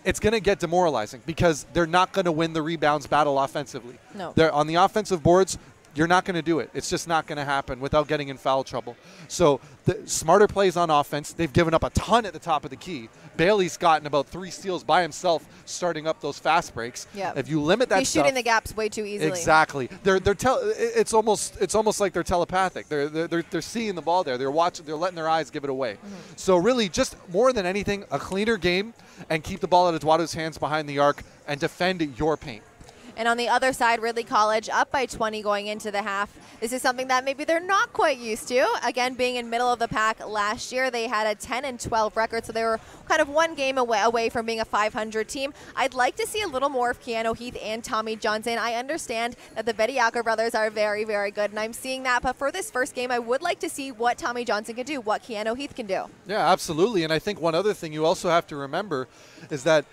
it's going to get demoralizing, because they're not going to win the rebounds battle offensively. No. They're on the offensive boards. You're not going to do it. It's just not going to happen without getting in foul trouble. So the smarter plays on offense. They've given up a ton at the top of the key. Bailey's gotten about 3 steals by himself starting up those fast breaks. Yep. If you limit that He's shooting the gaps way too easily. Exactly. It's almost like they're telepathic. They're seeing the ball there. They're watching. They're letting their eyes give it away. So really, just more than anything, a cleaner game, and keep the ball out of Duadu's hands behind the arc and defend your paint. And on the other side, Ridley College up by 20 going into the half. This is something that maybe they're not quite used to. Again, being in middle of the pack last year, they had a 10-12 record, so they were kind of 1 game away from being a 500 team. I'd like to see a little more of Keanu Heath and Tommy Johnson. I understand that the Bediako brothers are very, very good, and I'm seeing that. But for this first game, I would like to see what Tommy Johnson can do, what Keanu Heath can do. Yeah, absolutely. And I think one other thing you also have to remember is that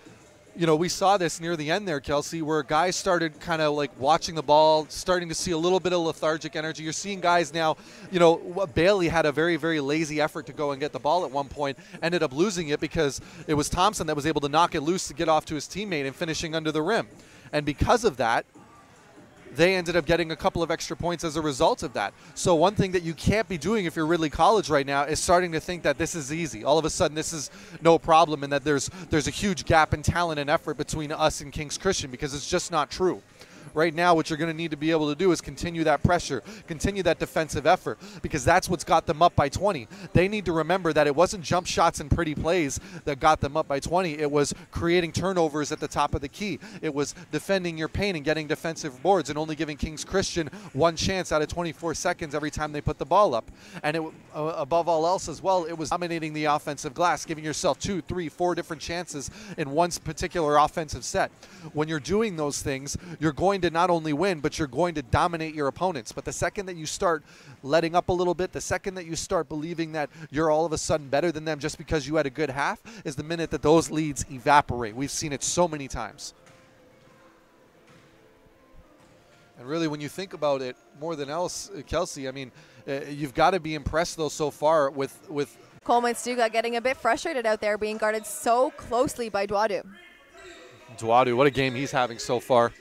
you know, we saw this near the end there, Kelsey, where guys started kind of like watching the ball, starting to see a little bit of lethargic energy. You're seeing guys now, you know, Bailey had a very, very lazy effort to go and get the ball at one point, ended up losing it because it was Thompson that was able to knock it loose to get off to his teammate and finishing under the rim. And because of that, they ended up getting a couple of extra points as a result of that. So one thing that you can't be doing if you're Ridley College right now is starting to think that this is easy. All of a sudden this is no problem and that there's a huge gap in talent and effort between us and King's Christian, because it's just not true. Right now, what you're going to need to be able to do is continue that pressure, continue that defensive effort, because that's what's got them up by 20. They need to remember that it wasn't jump shots and pretty plays that got them up by 20. It was creating turnovers at the top of the key. It was defending your paint and getting defensive boards and only giving King's Christian one chance out of 24 seconds every time they put the ball up. And it, above all else as well, it was dominating the offensive glass, giving yourself 2, 3, 4 different chances in one particular offensive set. When you're doing those things, you're going to not only win, but you're going to dominate your opponents. But the second that you start letting up a little bit, the second that you start believing that you're all of a sudden better than them just because you had a good half, is the minute that those leads evaporate. We've seen it so many times. And really, when you think about it more than else, Kelsey, I mean, you've got to be impressed, though, so far with Coleman Stuga getting a bit frustrated out there, being guarded so closely by GOTW. GOTW, what a game he's having so far.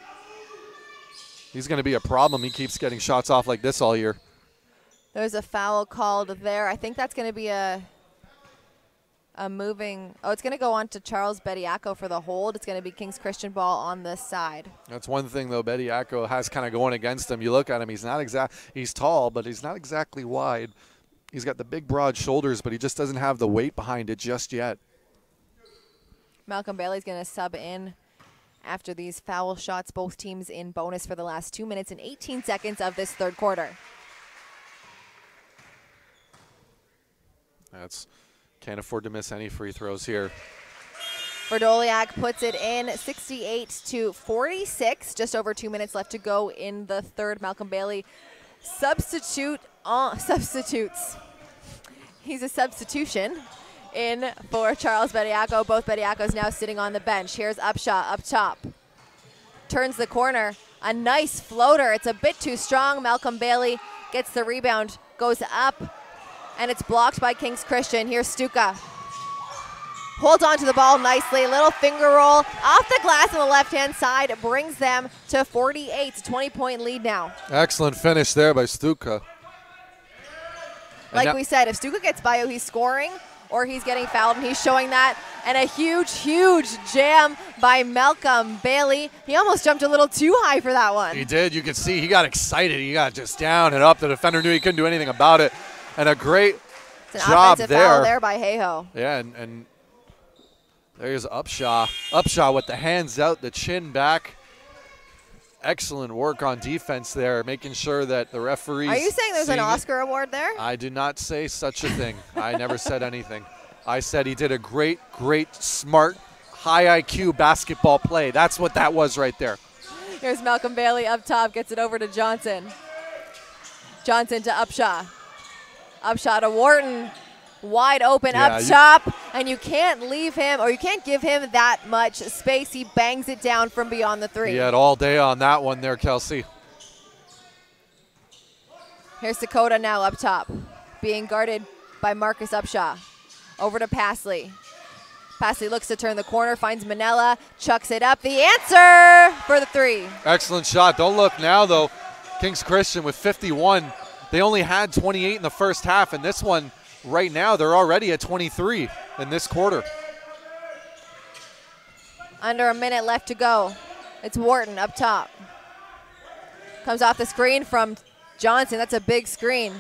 He's going to be a problem. He keeps getting shots off like this all year. There's a foul called there. I think that's going to be a moving. Oh, it's going to go on to Charles Bediako for the hold. It's going to be King's Christian ball on this side. That's one thing, though, Bediako has kind of going against him. You look at him, he's tall, but he's not exactly wide. He's got the big, broad shoulders, but he just doesn't have the weight behind it just yet. Malcolm Bailey's going to sub in after these foul shots. Both teams in bonus for the last 2 minutes and 18 seconds of this third quarter. Can't afford to miss any free throws here. Verdoliak puts it in 68-46. Just over 2 minutes left to go in the third. Malcolm Bailey substitutes. He's a substitution in for Charles Bediako. Both Bediakos now sitting on the bench. Here's Upshaw up top. Turns the corner. A nice floater. It's a bit too strong. Malcolm Bailey gets the rebound, goes up, and it's blocked by King's Christian. Here's Stuka. Holds on to the ball nicely. Little finger roll off the glass on the left-hand side. Brings them to 48. 20-point lead now. Excellent finish there by Stuka. Like we said, if Stuka gets by you, he's scoring or he's getting fouled, and he's showing that. And a huge, huge jam by Malcolm Bailey. He almost jumped a little too high for that one. He did. You could see he got excited. He got just down and up. The defender knew he couldn't do anything about it. And a great job there. Foul there by Hayhoe. Yeah, and there's Upshaw. Upshaw with the hands out, the chin back. Excellent work on defense there, making sure that the referees. Are you saying there's an Oscar award there? I did not say such a thing. I never said anything. I said he did a great, smart, high IQ basketball play. That's what that was right there. Here's Malcolm Bailey up top, gets it over to Johnson. Johnson to Upshaw. Upshaw to Wharton. Wide open up top, and you can't leave him, or you can't give him that much space. He bangs it down from beyond the three. He had all day on that one there, Kelsey. Here's Dakota now up top, being guarded by Marcus Upshaw. Over to Pasley. Pasley looks to turn the corner, finds Manella, chucks it up. The answer for the three. Excellent shot. Don't look now, though. King's Christian with 51. They only had 28 in the first half, and this one, right now, they're already at 23 in this quarter. Under a minute left to go. It's Wharton up top. Comes off the screen from Johnson. That's a big screen.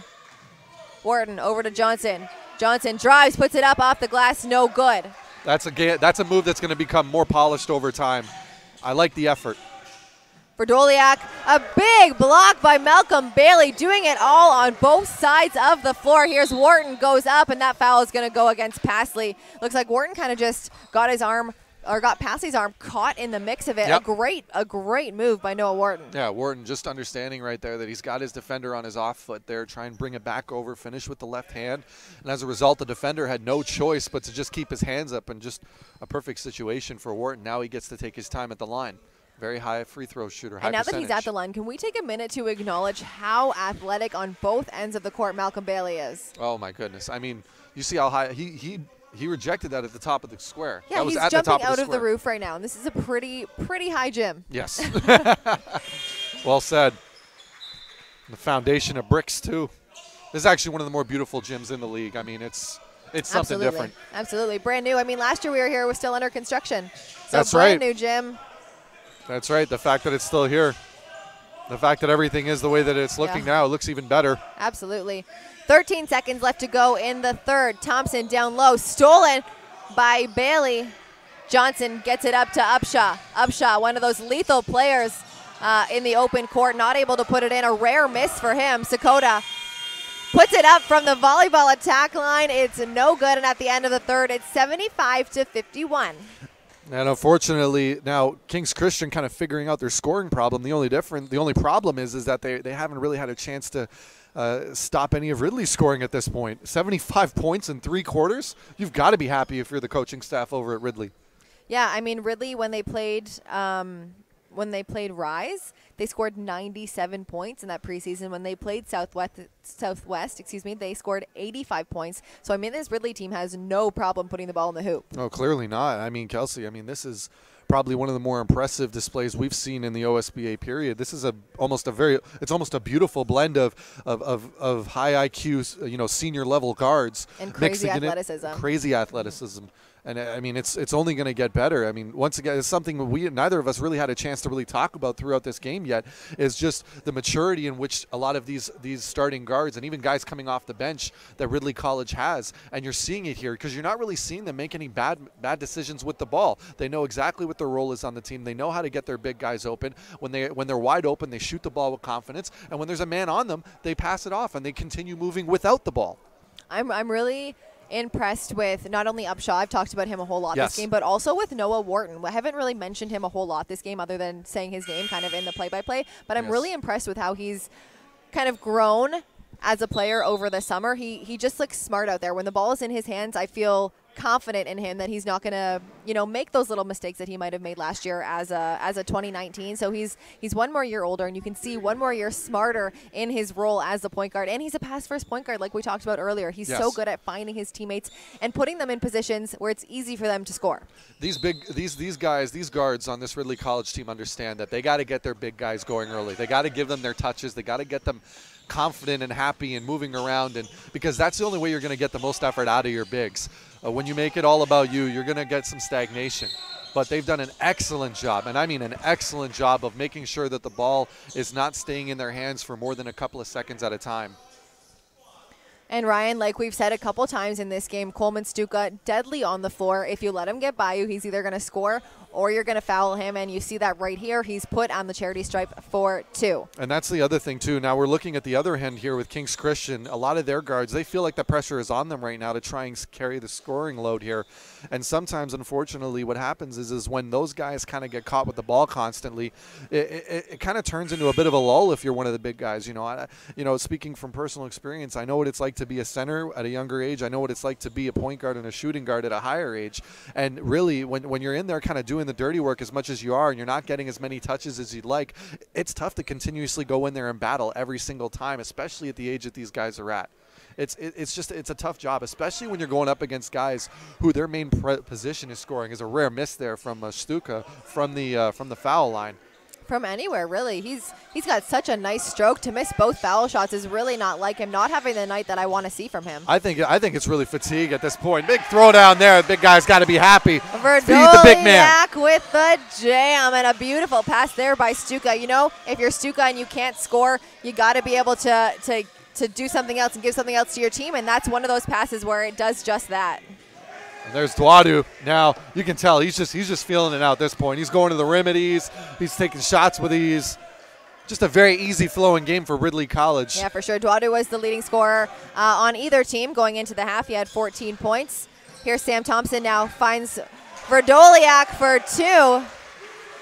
Wharton over to Johnson. Johnson drives, puts it up off the glass, no good. That's a move that's going to become more polished over time. I like the effort. Verdoliak, a big block by Malcolm Bailey, doing it all on both sides of the floor. Here's Wharton, goes up, and that foul is going to go against Pasley. Looks like Wharton kind of just got his arm got past his arm, caught in the mix of it. Yep. A great move by Noah Wharton. Yeah, Wharton just understanding right there that he's got his defender on his off foot there, try and bring it back over, finish with the left hand. And as a result, the defender had no choice but to just keep his hands up, and just a perfect situation for Wharton. Now he gets to take his time at the line. Very high free throw shooter, high And now percentage. that he's at the line, can we take a minute to acknowledge how athletic on both ends of the court Malcolm Bailey is? Oh, my goodness. I mean, you see how high he rejected that at the top of the square. Yeah, that was he's at jumping the top out of the square. roof right now, and this is a pretty high gym. Yes. Well said. The foundation of bricks, too. This is actually one of the more beautiful gyms in the league. I mean, it's something different. Absolutely. Brand new. I mean, last year we were here, it was still under construction. So That's brand right. new gym. That's right. The fact that it's still here, the fact that everything is the way that it's looking now, it looks even better. Absolutely. 13 seconds left to go in the third. Thompson down low, stolen by Bailey. Johnson gets it up to Upshaw. Upshaw, one of those lethal players in the open court, not able to put it in. A rare miss for him. Sakota puts it up from the volleyball attack line. It's no good, and at the end of the third, it's 75-51. And unfortunately, now King's Christian kind of figuring out their scoring problem. The only problem is that they haven't really had a chance to stop any of Ridley's scoring at this point. 75 points in 3 quarters. You've got to be happy if you're the coaching staff over at Ridley. Yeah, I mean, Ridley, when they played Rise, they scored 97 points in that preseason. When they played Southwest, they scored 85 points. So, I mean, this Ridley team has no problem putting the ball in the hoop. Oh, clearly not. I mean, Kelsey, this is probably one of the more impressive displays we've seen in the OSBA period. This is almost a beautiful blend of high IQ, senior level guards and crazy athleticism. Crazy athleticism. And I mean, it's only going to get better. I mean, once again, it's something neither of us really had a chance to really talk about throughout this game yet. Is just the maturity in which a lot of these starting guards and even guys coming off the bench that Ridley College has, and you're seeing it here because you're not really seeing them make any bad decisions with the ball. They know exactly what their role is on the team. They know how to get their big guys open. When they're wide open, they shoot the ball with confidence, and when there's a man on them, they pass it off and they continue moving without the ball. I'm really impressed with not only Upshaw, I've talked about him a whole lot Yes. this game, but also with Noah Wharton. I haven't really mentioned him a whole lot this game other than saying his name kind of in the play-by-play, but I'm really impressed with how he's kind of grown as a player over the summer. He just looks smart out there. When the ball is in his hands, I feel confident in him that he's not going to, make those little mistakes that he might have made last year as a 2019. So he's one more year older, and you can see one more year smarter in his role as the point guard. And he's a pass-first point guard like we talked about earlier. He's so good at finding his teammates and putting them in positions where it's easy for them to score. These guards on this Ridley College team understand that they got to get their big guys going early. They got to give them their touches. They got to get them confident and happy and moving around, and because that's the only way you're going to get the most effort out of your bigs. When you make it all about you, you're going to get some stagnation. But they've done an excellent job, and I mean an excellent job of making sure that the ball is not staying in their hands for more than a couple of seconds at a time. And Ryan, like we've said a couple times in this game, Coleman Stuka, deadly on the floor. If you let him get by you, he's either going to score or you're going to foul him. And you see that right here. He's put on the charity stripe for 2. And that's the other thing, too. Now we're looking at the other end here with King's Christian. A lot of their guards, they feel like the pressure is on them right now to try and carry the scoring load here. And sometimes, unfortunately, what happens is when those guys kind of get caught with the ball constantly, it kind of turns into a bit of a lull if you're one of the big guys. Speaking from personal experience, I know what it's like to be a center at a younger age. I know what it's like to be a point guard and a shooting guard at a higher age. And really, when you're in there kind of doing the dirty work as much as you are and you're not getting as many touches as you'd like, it's tough to continuously go in there and battle every single time, especially at the age that these guys are at. It's a tough job, especially when you're going up against guys who their main position is scoring. Is a rare miss there from Stuka from the foul line. From anywhere, really. He's got such a nice stroke. To miss both foul shots is really not like him, not having the night that I want to see from him. I think it's really fatigue at this point. Big throwdown there. The big guy's got to be happy. Feed the big man. With the jam, and a beautiful pass there by Stuka. If you're Stuka and you can't score, you got to be able to do something else and give something else to your team, and that's one of those passes where it does just that. And there's Dwadu. Now you can tell he's just feeling it out at this point. He's going to the rim at ease. He's taking shots with ease. Just a very easy flowing game for Ridley College. Yeah, for sure. Dwadu was the leading scorer on either team going into the half. He had 14 points. Here's Sam Thompson now finds Verdoliak for 2.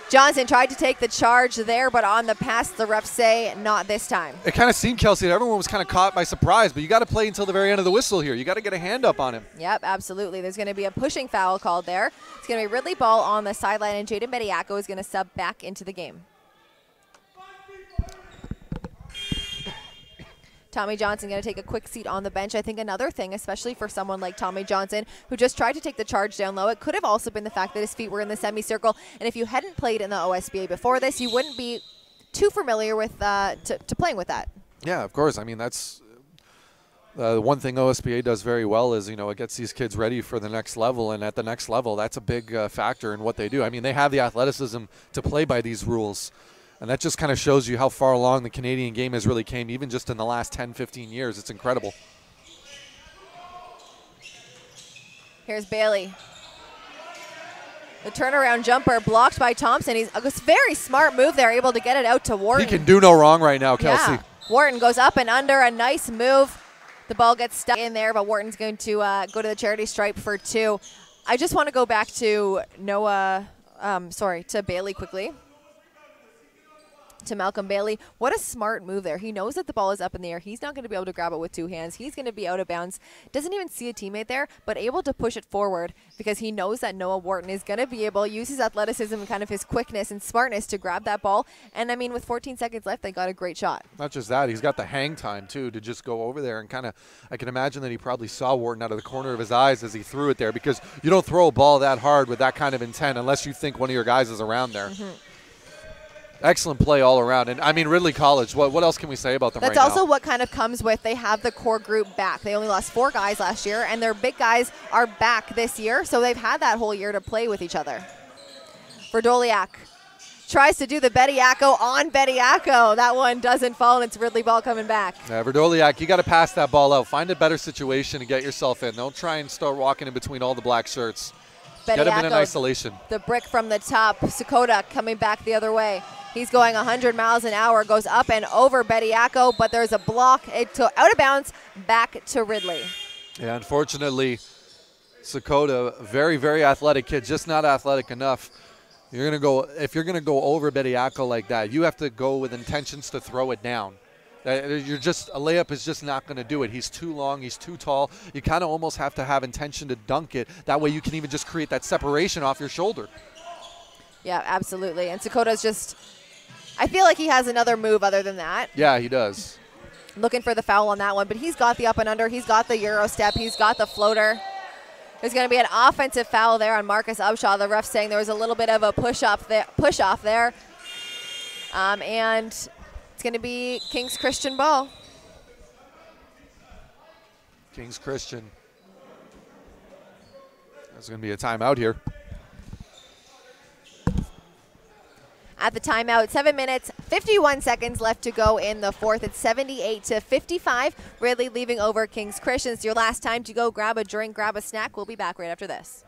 Johnson tried to take the charge there, but on the pass, the refs say not this time. It kind of seemed, Kelsey, that everyone was kind of caught by surprise, but you got to play until the very end of the whistle here. You got to get a hand up on him. Yep, absolutely. There's going to be a pushing foul called there. It's going to be Ridley Ball on the sideline, and Jaden Bediako is going to sub back into the game. Tommy Johnson going to take a quick seat on the bench. I think another thing, especially for someone like Tommy Johnson, who just tried to take the charge down low, it could have also been the fact that his feet were in the semicircle. And if you hadn't played in the OSBA before this, you wouldn't be too familiar with to playing with that. Yeah, of course. I mean, that's one thing OSBA does very well is, it gets these kids ready for the next level. And at the next level, that's a big factor in what they do. I mean, they have the athleticism to play by these rules. And that just kind of shows you how far along the Canadian game has really came, even just in the last 10, 15 years. It's incredible. Here's Bailey. The turnaround jumper blocked by Thompson. He's a very smart move there, able to get it out to Wharton. He can do no wrong right now, Kelsey. Yeah. Wharton goes up and under, a nice move. The ball gets stuck in there, but Wharton's going to go to the charity stripe for 2. I just want to go back to to Bailey quickly. To Malcolm Bailey. What a smart move there. He knows that the ball is up in the air. He's not going to be able to grab it with 2 hands. He's going to be out of bounds. Doesn't even see a teammate there, but able to push it forward because he knows that Noah Wharton is going to be able to use his athleticism and kind of his quickness and smartness to grab that ball. And, I mean, with 14 seconds left, they got a great shot. Not just that. He's got the hang time, too, to just go over there and kind of – I can imagine that he probably saw Wharton out of the corner of his eyes as he threw it there because you don't throw a ball that hard with that kind of intent unless you think one of your guys is around there. Mm-hmm. Excellent play all around. And, I mean, Ridley College, what else can we say about them right now? That's also what kind of comes with they have the core group back. They only lost 4 guys last year, and their big guys are back this year, so they've had that whole year to play with each other. Verdoliak tries to do the Bediako on Bediako. That one doesn't fall, and it's Ridley Ball coming back. Yeah, Verdoliak, you got to pass that ball out. Find a better situation and get yourself in. Don't try and start walking in between all the black shirts. Get him in an isolation. The brick from the top. Sakota coming back the other way. He's going 100 miles an hour, goes up and over Bediako, but there's a block. It's out of bounds, back to Ridley. Yeah, unfortunately, Sakota, very, very athletic kid, just not athletic enough. If you're gonna go over Bediako like that, you have to go with intentions to throw it down. A layup is just not going to do it. He's too long. He's too tall. You kind of almost have to have intention to dunk it. That way you can even just create that separation off your shoulder. Yeah, absolutely. And Sakota's just, I feel like he has another move other than that. Yeah, he does. Looking for the foul on that one, but he's got the up and under. He's got the Euro step. He's got the floater. There's going to be an offensive foul there on Marcus Upshaw. The ref saying there was a little bit of a push off there. And it's going to be King's Christian ball. King's Christian. There's going to be a timeout here. At the timeout, 7 minutes, 51 seconds left to go in the fourth. It's 78-55. Ridley leaving over King's Christian. It's your last time to go grab a drink, grab a snack. We'll be back right after this.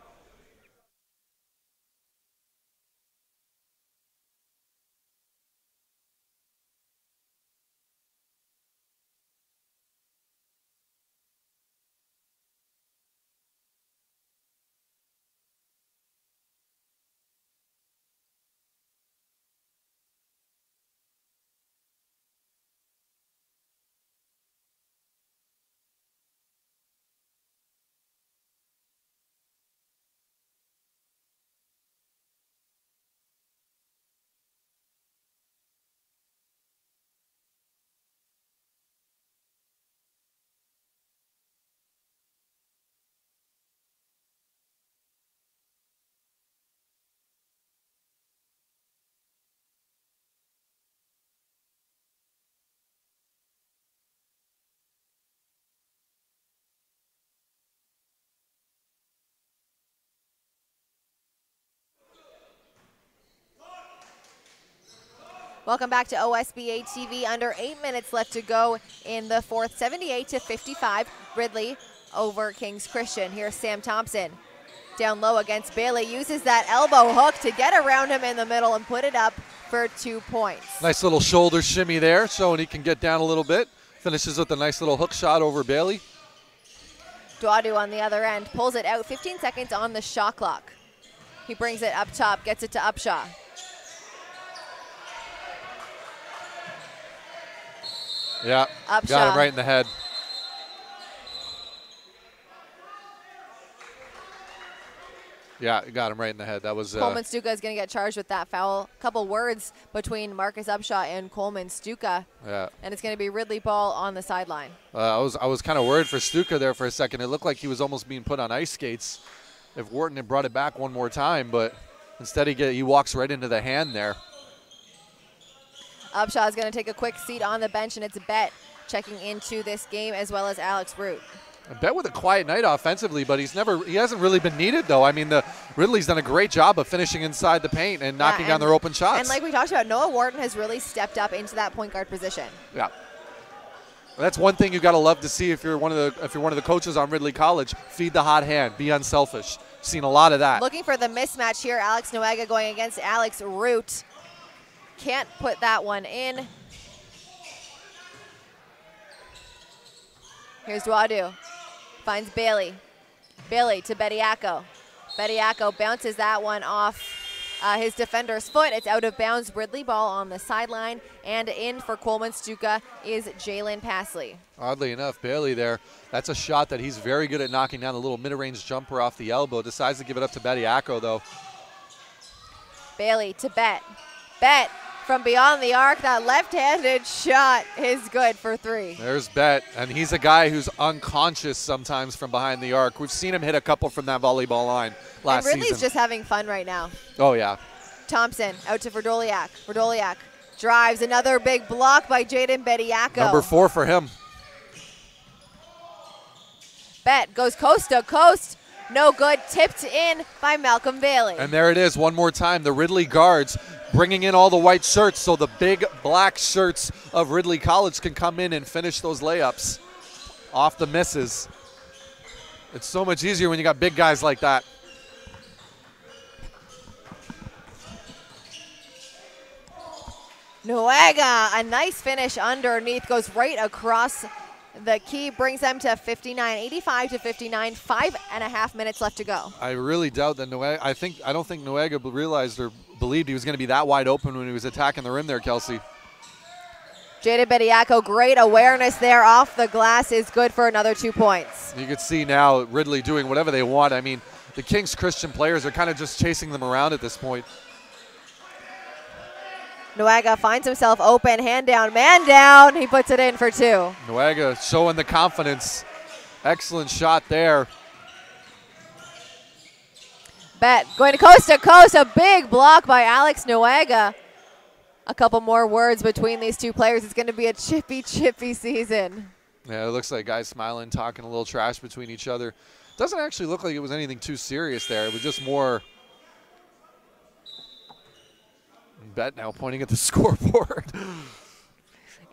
Welcome back to OSBA TV. Under 8 minutes left to go in the fourth. 78-55. Ridley over King's Christian. Here's Sam Thompson. Down low against Bailey. Uses that elbow hook to get around him in the middle and put it up for 2 points. Nice little shoulder shimmy there, showing he can get down a little bit. Finishes with a nice little hook shot over Bailey. GOTW on the other end. Pulls it out. 15 seconds on the shot clock. He brings it up top, gets it to Upshaw. Yeah, Upshaw. got him right in the head. Yeah, got him right in the head. That was Coleman Stuka is going to get charged with that foul. Couple words between Marcus Upshaw and Coleman Stuka. Yeah. And it's going to be Ridley ball on the sideline. I was kind of worried for Stuka there for a second. It looked like he was almost being put on ice skates if Wharton had brought it back one more time, but instead he walks right into the hand there. Upshaw is going to take a quick seat on the bench, and it's Bet checking into this game, as well as Alex Root. I bet with a quiet night offensively, but he hasn't really been needed though. I mean, Ridley's done a great job of finishing inside the paint and knocking down their open shots. And like we talked about, Noah Wharton has really stepped up into that point guard position. Yeah, that's one thing you got to love to see if you're one of the coaches on Ridley College. Feed the hot hand, be unselfish. Seen a lot of that. Looking for the mismatch here. Alex Noega going against Alex Root. Can't put that one in. Here's Duadu. Finds Bailey. Bailey to Bediako. Bediako bounces that one off his defender's foot. It's out of bounds. Ridley ball on the sideline. And in for Coleman Stuka is Jalen Passley. Oddly enough, Bailey there, that's a shot that he's very good at knocking down, a little mid-range jumper off the elbow. Decides to give it up to Bediako, though. Bailey to Bet. Bet from beyond the arc. That left-handed shot is good for 3. There's Bet, and he's a guy who's unconscious sometimes from behind the arc. We've seen him hit a couple from that volleyball line last season. And Ridley's just having fun right now. Oh, yeah. Thompson out to Verdoliak. Verdoliak drives. Another big block by Jaden Bediako. Number 4 for him. Bet goes coast to coast. No good. Tipped in by Malcolm Bailey. And there it is one more time. The Ridley guards bringing in all the white shirts so the big black shirts of Ridley College can come in and finish those layups off the misses. It's so much easier when you got big guys like that. Noega, a nice finish underneath, goes right across the key, brings them to 59, 85 to 59, 5.5 minutes left to go. I really doubt that Noega, I don't think Noega realized or believed he was going to be that wide open when he was attacking the rim there, Kelsey. Jaden Bediako, great awareness there off the glass, is good for another 2 points. You can see now Ridley doing whatever they want. I mean, the Kings Christian players are kind of just chasing them around at this point. Noega finds himself open, hand down, man down. He puts it in for 2. Noega showing the confidence. Excellent shot there. Bet going to coast, a big block by Alex Noega. A couple more words between these two players. It's going to be a chippy season. Yeah, it looks like guys smiling, talking a little trash between each other. Doesn't actually look like it was anything too serious there. It was just more. Bet now pointing at the scoreboard.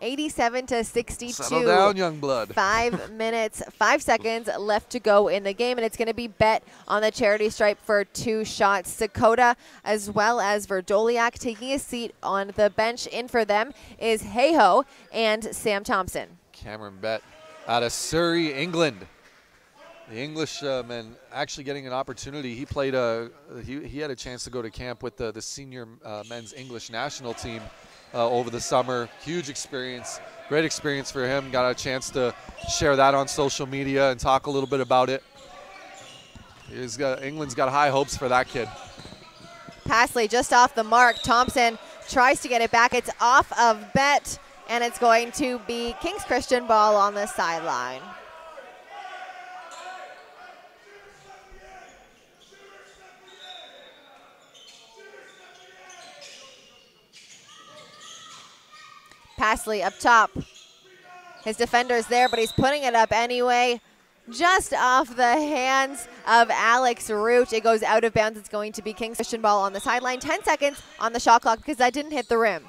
87 to 62. Settle down, young blood. 5 minutes, 5 seconds left to go in the game, and it's going to be Bet on the charity stripe for 2 shots. Sakota as well as Verdoliak taking a seat on the bench. In for them is Hayho and Sam Thompson. Cameron Bet out of Surrey, England. The Englishman actually getting an opportunity. He played he had a chance to go to camp with the senior men's English national team over the summer. Huge experience, great experience for him. Got a chance to share that on social media and talk a little bit about it. England's got high hopes for that kid. Passley just off the mark. Thompson tries to get it back. It's off of Bet, and it's going to be Kings Christian ball on the sideline. Passley up top. His defender's there, but he's putting it up anyway. Just off the hands of Alex Root. It goes out of bounds. It's going to be Kings Christian ball on the sideline. 10 seconds on the shot clock because that didn't hit the rim.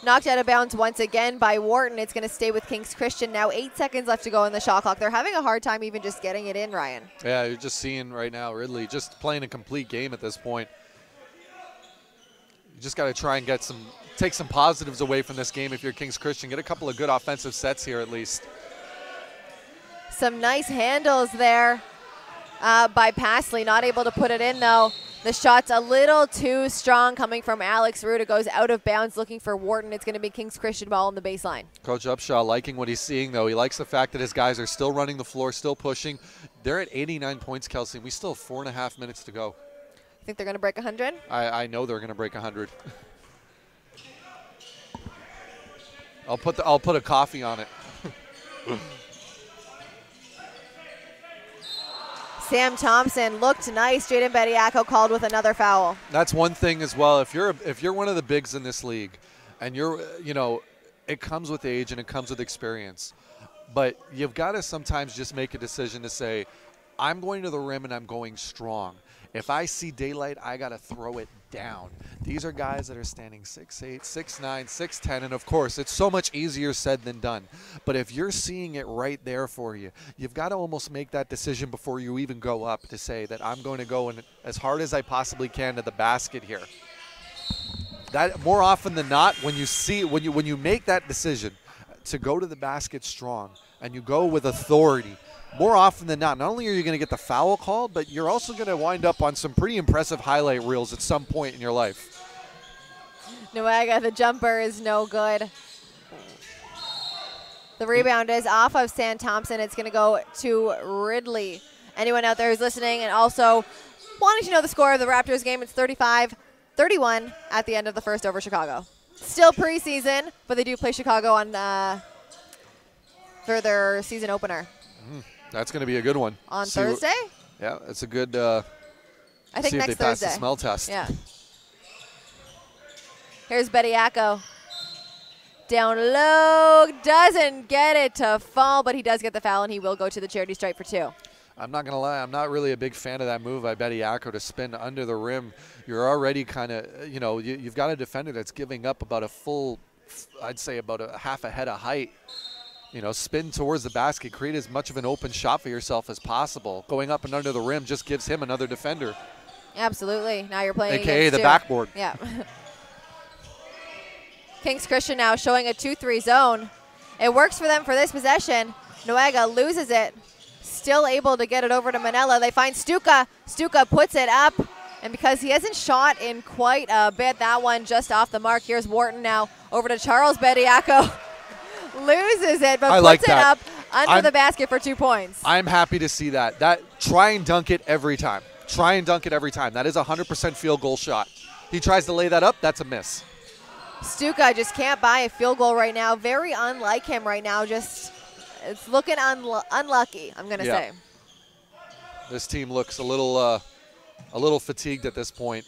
Knocked out of bounds once again by Wharton. It's going to stay with Kings Christian. Now 8 seconds left to go in the shot clock. They're having a hard time even just getting it in, Ryan. Yeah, you're just seeing right now Ridley just playing a complete game at this point. You just got to try and take some positives away from this game if you're Kings Christian. Get a couple of good offensive sets here at least. Some nice handles there by Pasley. Not able to put it in, though. The shot's a little too strong coming from Alex Root. It goes out of bounds looking for Wharton. It's going to be King's Christian ball on the baseline. Coach Upshaw liking what he's seeing, though. He likes the fact that his guys are still running the floor, still pushing. They're at 89 points, Kelsey. We still have 4.5 minutes to go. Think they're going to break 100? I know they're going to break 100. I'll put a coffee on it. Sam Thompson looked nice. Jaden Bediako called with another foul. That's one thing as well. If you're one of the bigs in this league, and it comes with age and it comes with experience, but you've got to sometimes just make a decision to say, I'm going to the rim and I'm going strong. If I see daylight, I got to throw it down. These are guys that are standing 6'8", 6'9", 6'10", and of course, it's so much easier said than done. But if you're seeing it right there for you, you've got to almost make that decision before you even go up to say that I'm going to go in as hard as I possibly can to the basket here. That more often than not, when you make that decision to go to the basket strong and you go with authority, more often than not only are you going to get the foul called, but you're also going to wind up on some pretty impressive highlight reels at some point in your life. Noaga, the jumper is no good. The rebound is off of Sam Thompson. It's going to go to Ridley. Anyone out there who's listening and also wanting to know the score of the Raptors game, it's 35-31 at the end of the first over Chicago. Still preseason, but they do play Chicago on for their season opener. That's going to be a good one. On Thursday? Yeah, it's a good I think see next if they pass Thursday. the smell test. Yeah. Here's Bediako. Down low. Doesn't get it to fall, but he does get the foul, and he will go to the charity stripe for 2. I'm not going to lie. I'm not really a big fan of that move by Bediako to spin under the rim. You're already kind of, you've got a defender that's giving up about a full, I'd say about a half a head of height. Spin towards the basket, create as much of an open shot for yourself as possible. Going up and under the rim just gives him another defender. Absolutely. Now you're playing AKA the 2. backboard. Yeah. King's Christian now showing a 2-3 zone. It works for them for this possession. Noaga loses it. Still able to get it over to Manella. They find Stuka. Stuka puts it up. And because he hasn't shot in quite a bit, that one just off the mark. Here's Wharton now over to Charles Bediako. Loses it, but puts it up under the basket for 2 points. I'm happy to see that. Try and dunk it every time. Try and dunk it every time. That is a 100% field goal shot. He tries to lay that up. That's a miss. Stuka just can't buy a field goal right now. Very unlike him right now. Just it's looking unlucky, I'm going to say. This team looks a little fatigued at this point.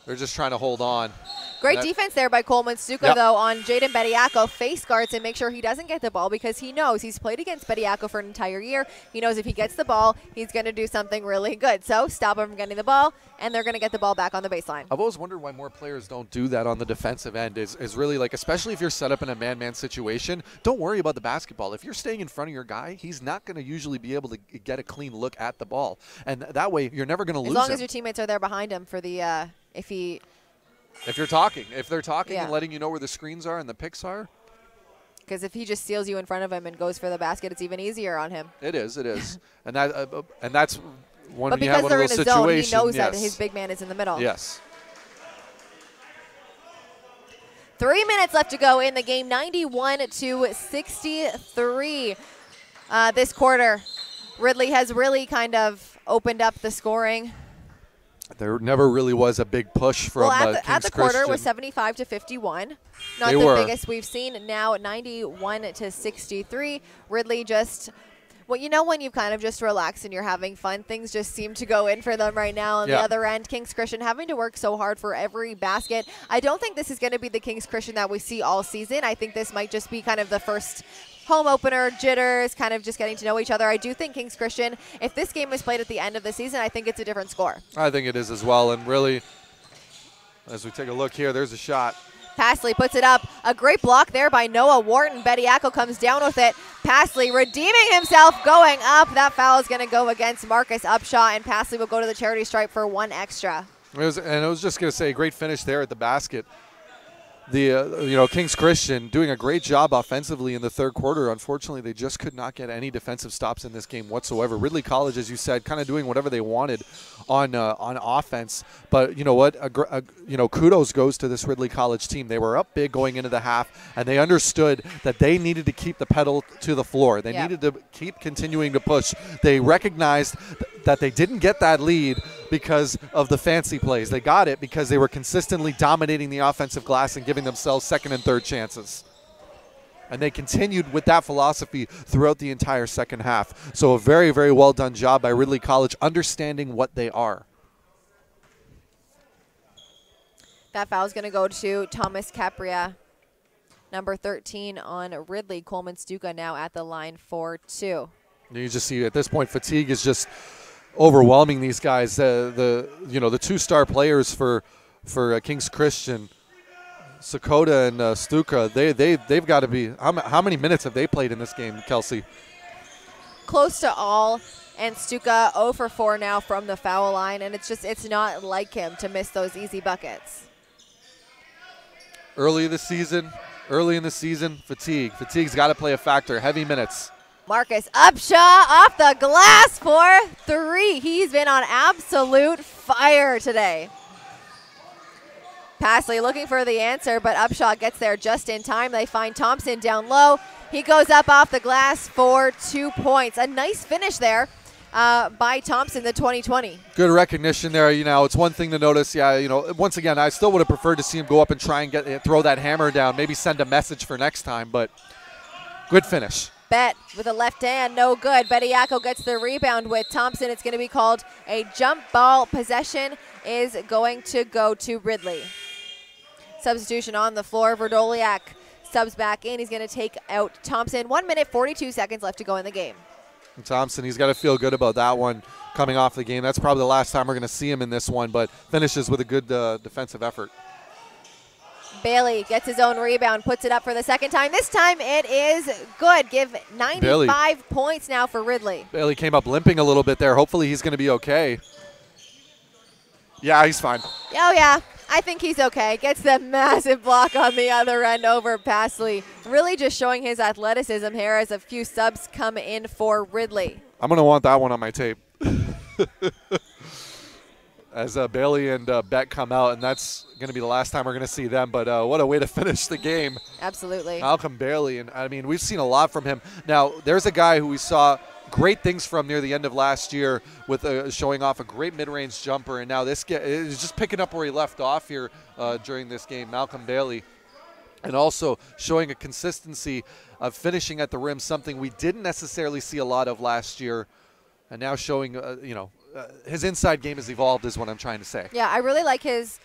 They're just trying to hold on. Great defense there by Coleman. Stuka, though, on Jaden Bediako, face guards and make sure he doesn't get the ball because he knows he's played against Bediako for an entire year. He knows if he gets the ball, he's going to do something really good. So stop him from getting the ball, and they're going to get the ball back on the baseline. I've always wondered why more players don't do that on the defensive end is really like, especially if you're set up in a man-man situation, don't worry about the basketball. If you're staying in front of your guy, he's not going to usually be able to get a clean look at the ball. And that way, you're never going to lose him. As long as your teammates are there behind him for the If they're talking and letting you know where the screens are and the picks are. Because if he just steals you in front of him and goes for the basket, it's even easier on him. It is. and that's when but you have one of those situations. But because they're in a zone, he knows that his big man is in the middle. Yes. 3 minutes left to go in the game, 91-63 this quarter. Ridley has really kind of opened up the scoring. There never really was a big push from at the quarter it was 75-51. Not the biggest we've seen. Now 91-63. Ridley just, well, when you've kind of just relaxed and you're having fun, things just seem to go in for them right now. On the other end, King's Christian having to work so hard for every basket. I don't think this is going to be the King's Christian that we see all season. I think this might just be kind of the first home opener, jitters, kind of just getting to know each other. I do think King's Christian, if this game was played at the end of the season, I think it's a different score. I think it is as well. And really, as we take a look here, there's a shot. Pasley puts it up. A great block there by Noah Wharton. Bediako comes down with it. Pasley redeeming himself, going up. That foul is going to go against Marcus Upshaw, and Pasley will go to the charity stripe for 1 extra. I was just going to say, great finish there at the basket. the Kings Christian doing a great job offensively in the third quarter. Unfortunately, they just could not get any defensive stops in this game whatsoever. Ridley College, as you said, kind of doing whatever they wanted on offense. But you know what? Kudos goes to this Ridley College team. They were up big going into the half, and they understood that they needed to keep the pedal to the floor. They needed to keep continuing to push. They recognized that they didn't get that lead because of the fancy plays. They got it because they were consistently dominating the offensive glass and giving themselves second and third chances. And they continued with that philosophy throughout the entire second half. So a very, very well done job by Ridley College understanding what they are. That foul is going to go to Thomas Capria, number 13 on Ridley. Coleman Stuka now at the line for 2. You just see at this point fatigue is just overwhelming these guys. The two-star players for Kings Christian, Sakota and Stuka, they've got to be. How many minutes have they played in this game, Kelsey? Close to all, and Stuka 0 for 4 now from the foul line, and it's not like him to miss those easy buckets. Early in the season, fatigue's got to play a factor. Heavy minutes. Marcus Upshaw off the glass for 3. He's been on absolute fire today. Pasley looking for the answer, but Upshaw gets there just in time. They find Thompson down low. He goes up off the glass for 2 points. A nice finish there by Thompson, the 2020. Good recognition there. It's one thing to notice. Once again, I still would have preferred to see him go up and try and throw that hammer down, maybe send a message for next time, but good finish. Bet with a left hand, no good. Bediako gets the rebound with Thompson. It's going to be called a jump ball. Possession is going to go to Ridley. Substitution on the floor. Verdoliak subs back in. He's going to take out Thompson. 1 minute, 42 seconds left to go in the game. Thompson, he's got to feel good about that one coming off the game. That's probably the last time we're going to see him in this one, but finishes with a good defensive effort. Bailey gets his own rebound, puts it up for the second time. This time it is good. Give 95 points now for Ridley. Bailey came up limping a little bit there. Hopefully he's going to be okay. Yeah, he's fine. Oh, yeah. I think he's okay. Gets the massive block on the other end over Pasley. Really just showing his athleticism here as a few subs come in for Ridley. I'm going to want that one on my tape. As Bailey and Beck come out, and that's going to be the last time we're going to see them. But what a way to finish the game. Absolutely. Malcolm Bailey, and I mean, we've seen a lot from him. Now, there's a guy who we saw great things from near the end of last year with showing off a great mid-range jumper, and now this guy is just picking up where he left off here during this game, Malcolm Bailey. And also showing a consistency of finishing at the rim, something we didn't necessarily see a lot of last year, and now showing, his inside game has evolved is what I'm trying to say. Yeah, I really like his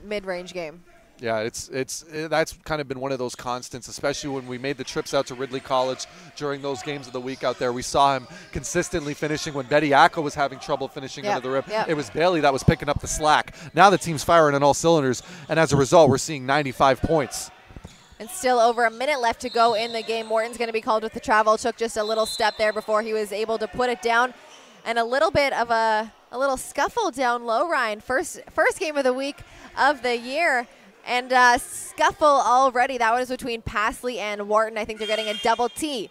mid-range game. Yeah, that's kind of been one of those constants, especially when we made the trips out to Ridley College during those games of the week out there. We saw him consistently finishing when Bediako was having trouble finishing under the rim. It was Bailey that was picking up the slack. Now the team's firing on all cylinders, and as a result, we're seeing 95 points. And still over a minute left to go in the game. Morton's going to be called with the travel. Took just a little step there before he was able to put it down. And a little bit of a little scuffle down low, Ryan. First game of the week of the year. And scuffle already. That was between Pasley and Wharton. I think they're getting a double T.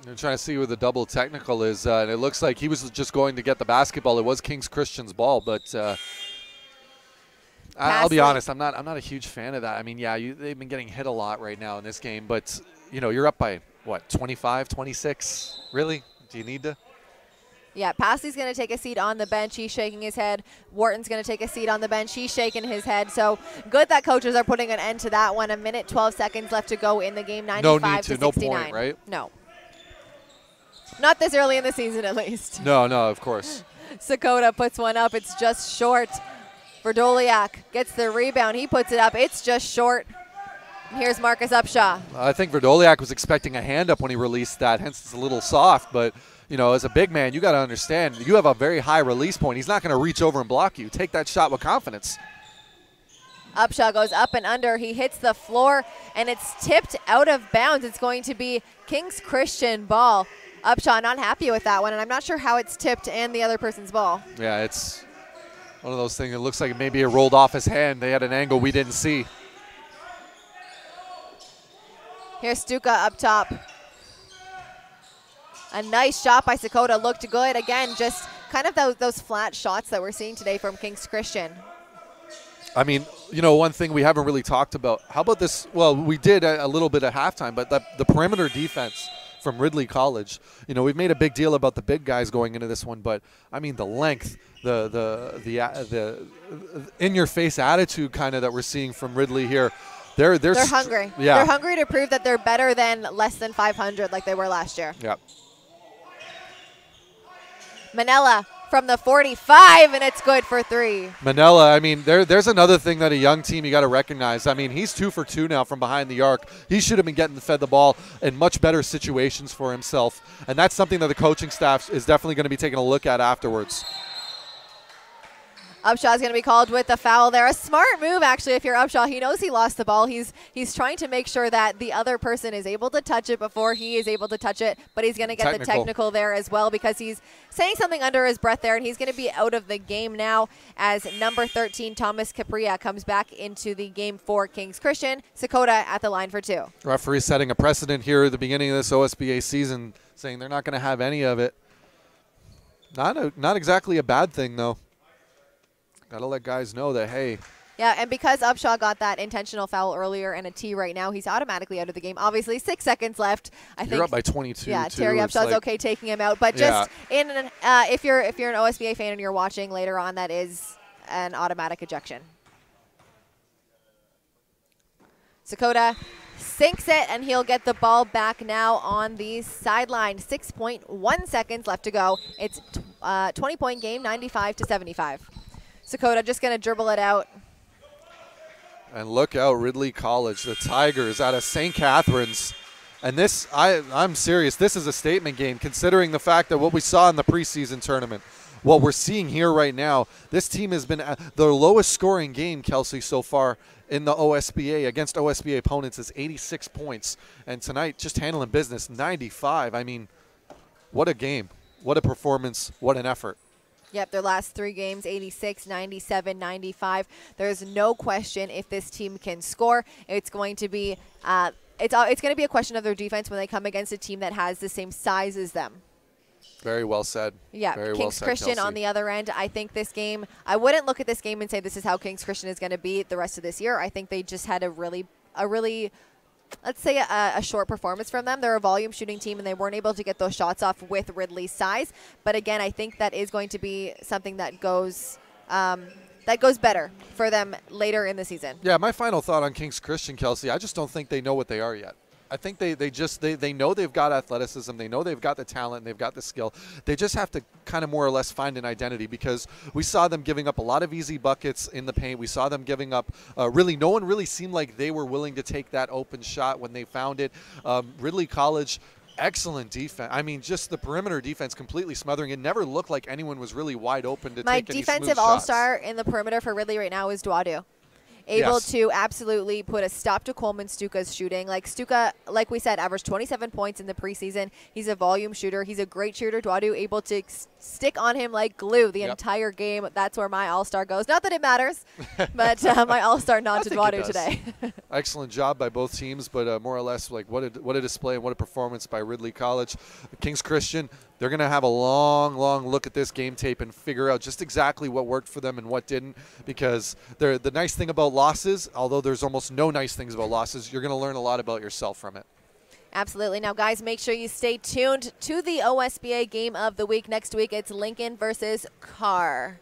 I'm trying to see where the double technical is. And it looks like he was just going to get the basketball. It was Kings Christian's ball, but I'll be honest. I'm not a huge fan of that. I mean, yeah, they've been getting hit a lot right now in this game, but you're up by what, 25, 26? Really? Do you need to? Yeah, Pasley's going to take a seat on the bench. He's shaking his head. Wharton's going to take a seat on the bench. He's shaking his head. So good that coaches are putting an end to that one. A minute, 12 seconds left to go in the game. 95 to 69. No point, right? No. Not this early in the season, at least. No, of course. Sakota puts one up. It's just short. Verdoliak gets the rebound. He puts it up. It's just short. And here's Marcus Upshaw. I think Verdoliak was expecting a hand up when he released that, hence it's a little soft, but as a big man, you got to understand, you have a very high release point. He's not going to reach over and block you. Take that shot with confidence. Upshaw goes up and under. He hits the floor, and it's tipped out of bounds. It's going to be Kings Christian ball. Upshaw not happy with that one, and I'm not sure how it's tipped and the other person's ball. Yeah, One of those things, it looks like maybe it rolled off his hand. They had an angle we didn't see. Here's Stuka up top. A nice shot by Sakota, looked good. Again, just kind of those flat shots that we're seeing today from Kings Christian. I mean, you know, one thing we haven't really talked about. How about this? Well, we did a little bit at halftime, but the perimeter defense from Ridley College. You know, we've made a big deal about the big guys going into this one, but I mean the length, the in-your-face attitude kind of that we're seeing from Ridley here. They're hungry. Yeah. They're hungry to prove that they're better than less than 500 like they were last year. Yeah. Manella from the 45, and it's good for 3. Manella, I mean, there's another thing that a young team you got to recognize. I mean, he's 2 for 2 now from behind the arc. He should have been getting fed the ball in much better situations for himself, and that's something that the coaching staff is definitely going to be taking a look at afterwards. Upshaw's going to be called with the foul there. A smart move, actually, if you're Upshaw. He knows he lost the ball. He's trying to make sure that the other person is able to touch it before he is able to touch it, but he's going to get the technical there as well because he's saying something under his breath there, and he's going to be out of the game now as number 13, Thomas Capria, comes back into the game for Kings Christian. Sakota at the line for 2. Referee setting a precedent here at the beginning of this OSBA season, saying they're not going to have any of it. Not exactly a bad thing, though. Got to let guys know that, hey. Yeah, and because Upshaw got that intentional foul earlier and a T right now, he's automatically out of the game. Obviously, 6 seconds left. I think you're up by 22. Yeah, too. Terry Upshaw's okay taking him out, but just if you're an OSBA fan and you're watching later on, that is an automatic ejection. Sakota sinks it, and he'll get the ball back now on the sideline. 6.1 seconds left to go. It's a 20-point game, 95-75. Sakota just going to dribble it out. And look out, Ridley College, the Tigers out of St. Catharines. And this, I'm serious, this is a statement game considering the fact that what we saw in the preseason tournament, what we're seeing here right now, this team has been their lowest scoring game, Kelsey, so far in the OSBA against OSBA opponents is 86 points. And tonight, just handling business, 95. I mean, what a game. What a performance. What an effort. Yep, their last 3 games, 86, 97, 95. There's no question if this team can score. It's going to be it's going to be a question of their defense when they come against a team that has the same size as them. Very well said. Yeah, Very Kings well said, Christian Kelsey. On the other end, I think this game, I wouldn't look at this game and say this is how Kings Christian is going to be the rest of this year. I think they just had a really let's say a short performance from them. They're a volume shooting team, and they weren't able to get those shots off with Ridley's size. But again, I think that is going to be something that goes better for them later in the season. Yeah, my final thought on Kings Christian, Kelsey, I just don't think they know what they are yet. I think they know they've got athleticism, they know they've got the talent, and they've got the skill. They just have to kind of more or less find an identity, because we saw them giving up a lot of easy buckets in the paint. We saw them giving up really, no one really seemed like they were willing to take that open shot when they found it. Ridley College, excellent defense. I mean, just the perimeter defense completely smothering. It never looked like anyone was really wide open to take any smooth shots. My defensive all-star in the perimeter for Ridley right now is GOTW. Able to absolutely put a stop to Coleman Stuka's shooting. Like Stuka, like we said, averaged 27 points in the preseason. He's a volume shooter. He's a great shooter. GOTW able to stick on him like glue the entire game. That's where my all-star goes. Not that it matters, but my all-star nod to GOTW today. Excellent job by both teams, but more or less, like what a display and what a performance by Ridley College. Kings Christian, they're going to have a long look at this game tape and figure out just exactly what worked for them and what didn't, because the nice thing about losses, although there's almost no nice things about losses, you're going to learn a lot about yourself from it. Absolutely. Now, guys, make sure you stay tuned to the OSBA game of the week. Next week, it's Lincoln versus Carr.